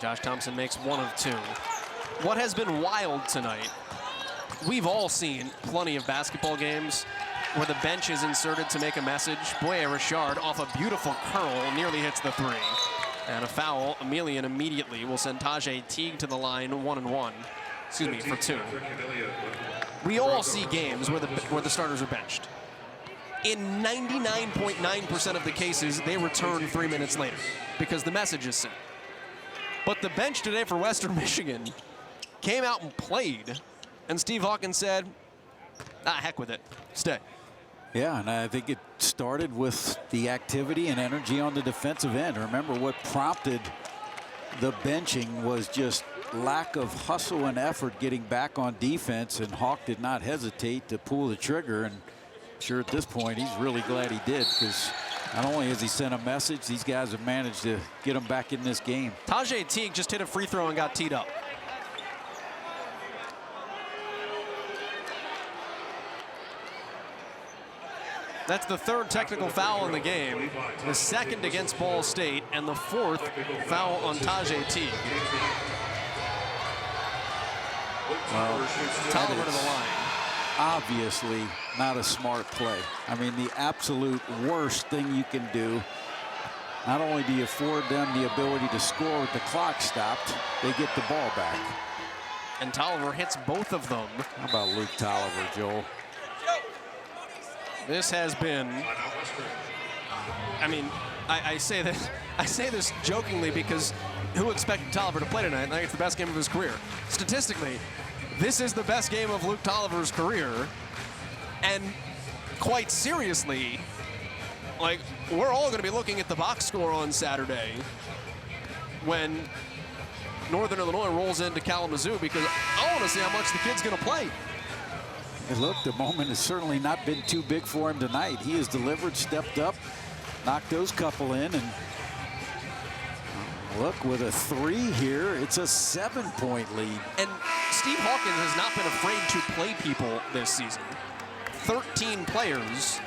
E: Josh Thompson makes 1 of 2. What has been wild tonight, we've all seen plenty of basketball games where the bench is inserted to make a message. Boye Richard off a beautiful curl nearly hits the 3. And a foul. Emilian immediately will send Tajay Teague to the line 1-and-1. Excuse me, for 2. We all see games where the starters are benched. In 99.9% of the cases, they return 3 minutes later because the message is sent. But the bench today for Western Michigan came out and played, and Steve Hawkins said, heck with it, stay.
C: Yeah, and I think it started with the activity and energy on the defensive end. Remember, what prompted the benching was just lack of hustle and effort getting back on defense, and Hawk did not hesitate to pull the trigger. And I'm sure at this point he's really glad he did, because Not only has he sent a message, these guys have managed to get him back in this game.
E: Tajay Teague just hit a free throw and got teed up. That's the third technical foul in the game, the second against Ball State, and the fourth foul on Tajay Teague.
C: Well,
E: Tolliver to the line.
C: Obviously not a smart play. I mean, the absolute worst thing you can do. Not only do you afford them the ability to score with the clock stopped, they get the ball back.
E: And Tolliver hits both of them.
C: How about Luke Tolliver, Joel?
E: This has been, I mean, I say this jokingly because who expected Tolliver to play tonight? I think it's the best game of his career. Statistically, this is the best game of Luke Tolliver's career. And quite seriously, like, we're all going to be looking at the box score on Saturday when Northern Illinois rolls into Kalamazoo, because I want to see how much the kid's going to play.
C: And look, the moment has certainly not been too big for him tonight. He has delivered, stepped up, knocked those couple in, and look, with a 3 here, it's a 7-point lead.
E: And Steve Hawkins has not been afraid to play people this season. 13 players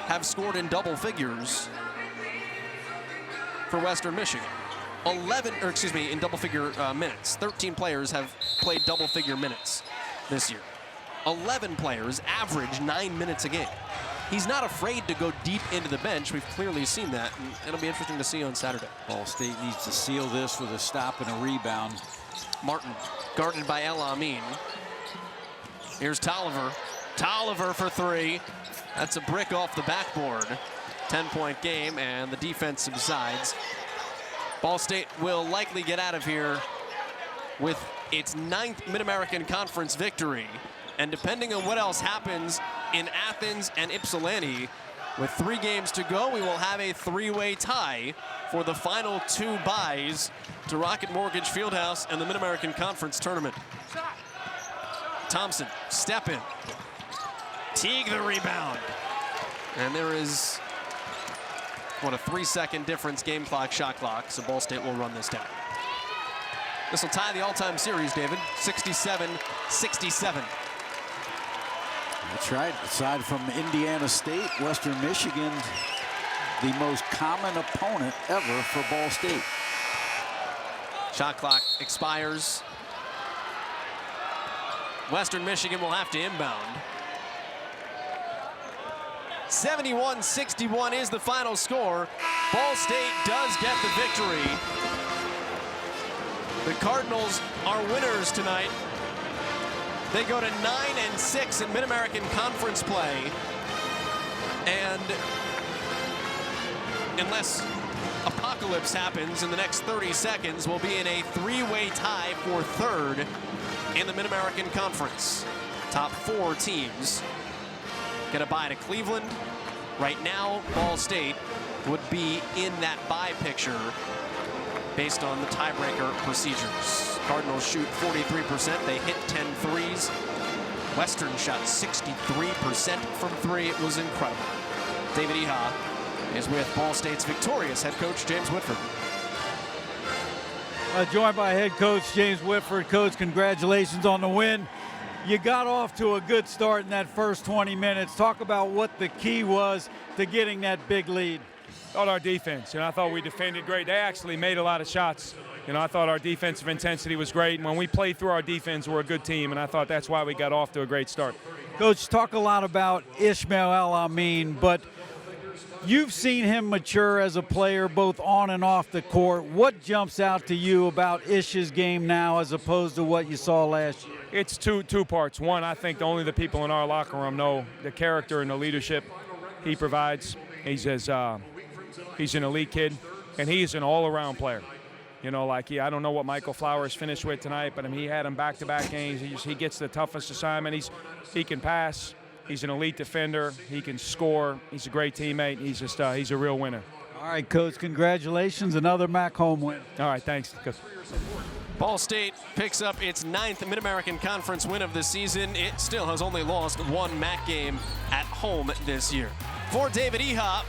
E: have scored in double figures for Western Michigan. In double figure minutes. 13 players have played double figure minutes this year. 11 players average 9 minutes a game. He's not afraid to go deep into the bench. We've clearly seen that, and it'll be interesting to see on Saturday.
C: Ball State needs to seal this with a stop and a rebound.
E: Martin, guarded by El Amin. Here's Tolliver. Tolliver for 3. That's a brick off the backboard. 10-point game, and the defense subsides. Ball State will likely get out of here with its 9th Mid-American Conference victory. And depending on what else happens in Athens and Ypsilanti, with 3 games to go, we will have a 3-way tie for the final 2 byes to Rocket Mortgage Fieldhouse and the Mid-American Conference Tournament. Thompson, step in. Teague the rebound. And there is, what, a 3-second difference, game clock, shot clock, so Ball State will run this down. This will tie the all-time series, David, 67-67.
C: That's right. Aside from Indiana State, Western Michigan, the most common opponent ever for Ball State.
E: Shot clock expires. Western Michigan will have to inbound. 71-61 is the final score. Ball State does get the victory. The Cardinals are winners tonight. They go to 9-6 in Mid-American Conference play. And unless apocalypse happens in the next 30 seconds, we'll be in a 3-way tie for 3rd in the Mid-American Conference. Top 4 teams get a bye to Cleveland. Right now, Ball State would be in that bye picture based on the tiebreaker procedures. Cardinals shoot 43%. They hit 10 threes. Western shot 63% from 3. It was incredible. David Iha is with Ball State's victorious head coach, James Whitford.
B: Joined by head coach James Whitford. Coach, congratulations on the win. You got off to a good start in that first 20 minutes. Talk about what the key was to getting that big lead.
H: Thought our defense, I thought we defended great. They actually made a lot of shots. I thought our defensive intensity was great. And when we played through our defense, we're a good team, and I thought that's why we got off to a great start.
B: Coach, talk a lot about Ishmael El Amin, but you've seen him mature as a player both on and off the court. What jumps out to you about Ish's game now as opposed to what you saw last year?
H: It's two parts. One, I think only the people in our locker room know the character and the leadership he provides. He's an elite kid, and he's an all-around player. I don't know what Michael Flowers finished with tonight, but he had him back-to-back games. He gets the toughest assignment. He can pass. He's an elite defender. He can score. He's a great teammate. He's a real winner.
B: All right, Coach, congratulations. Another MAC home win.
H: All right, thanks.
A: Ball State picks up its 9th Mid-American Conference win of the season. It still has only lost 1 MAC game at home this year. For David Iha,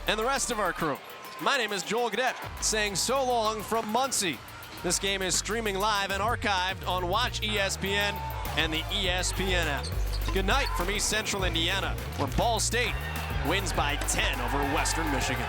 E: and the rest of our crew. My name is Joel Gadet, saying so long from Muncie. This game is streaming live and archived on Watch ESPN and the ESPN app. Good night from East Central Indiana, where Ball State wins by 10 over Western Michigan.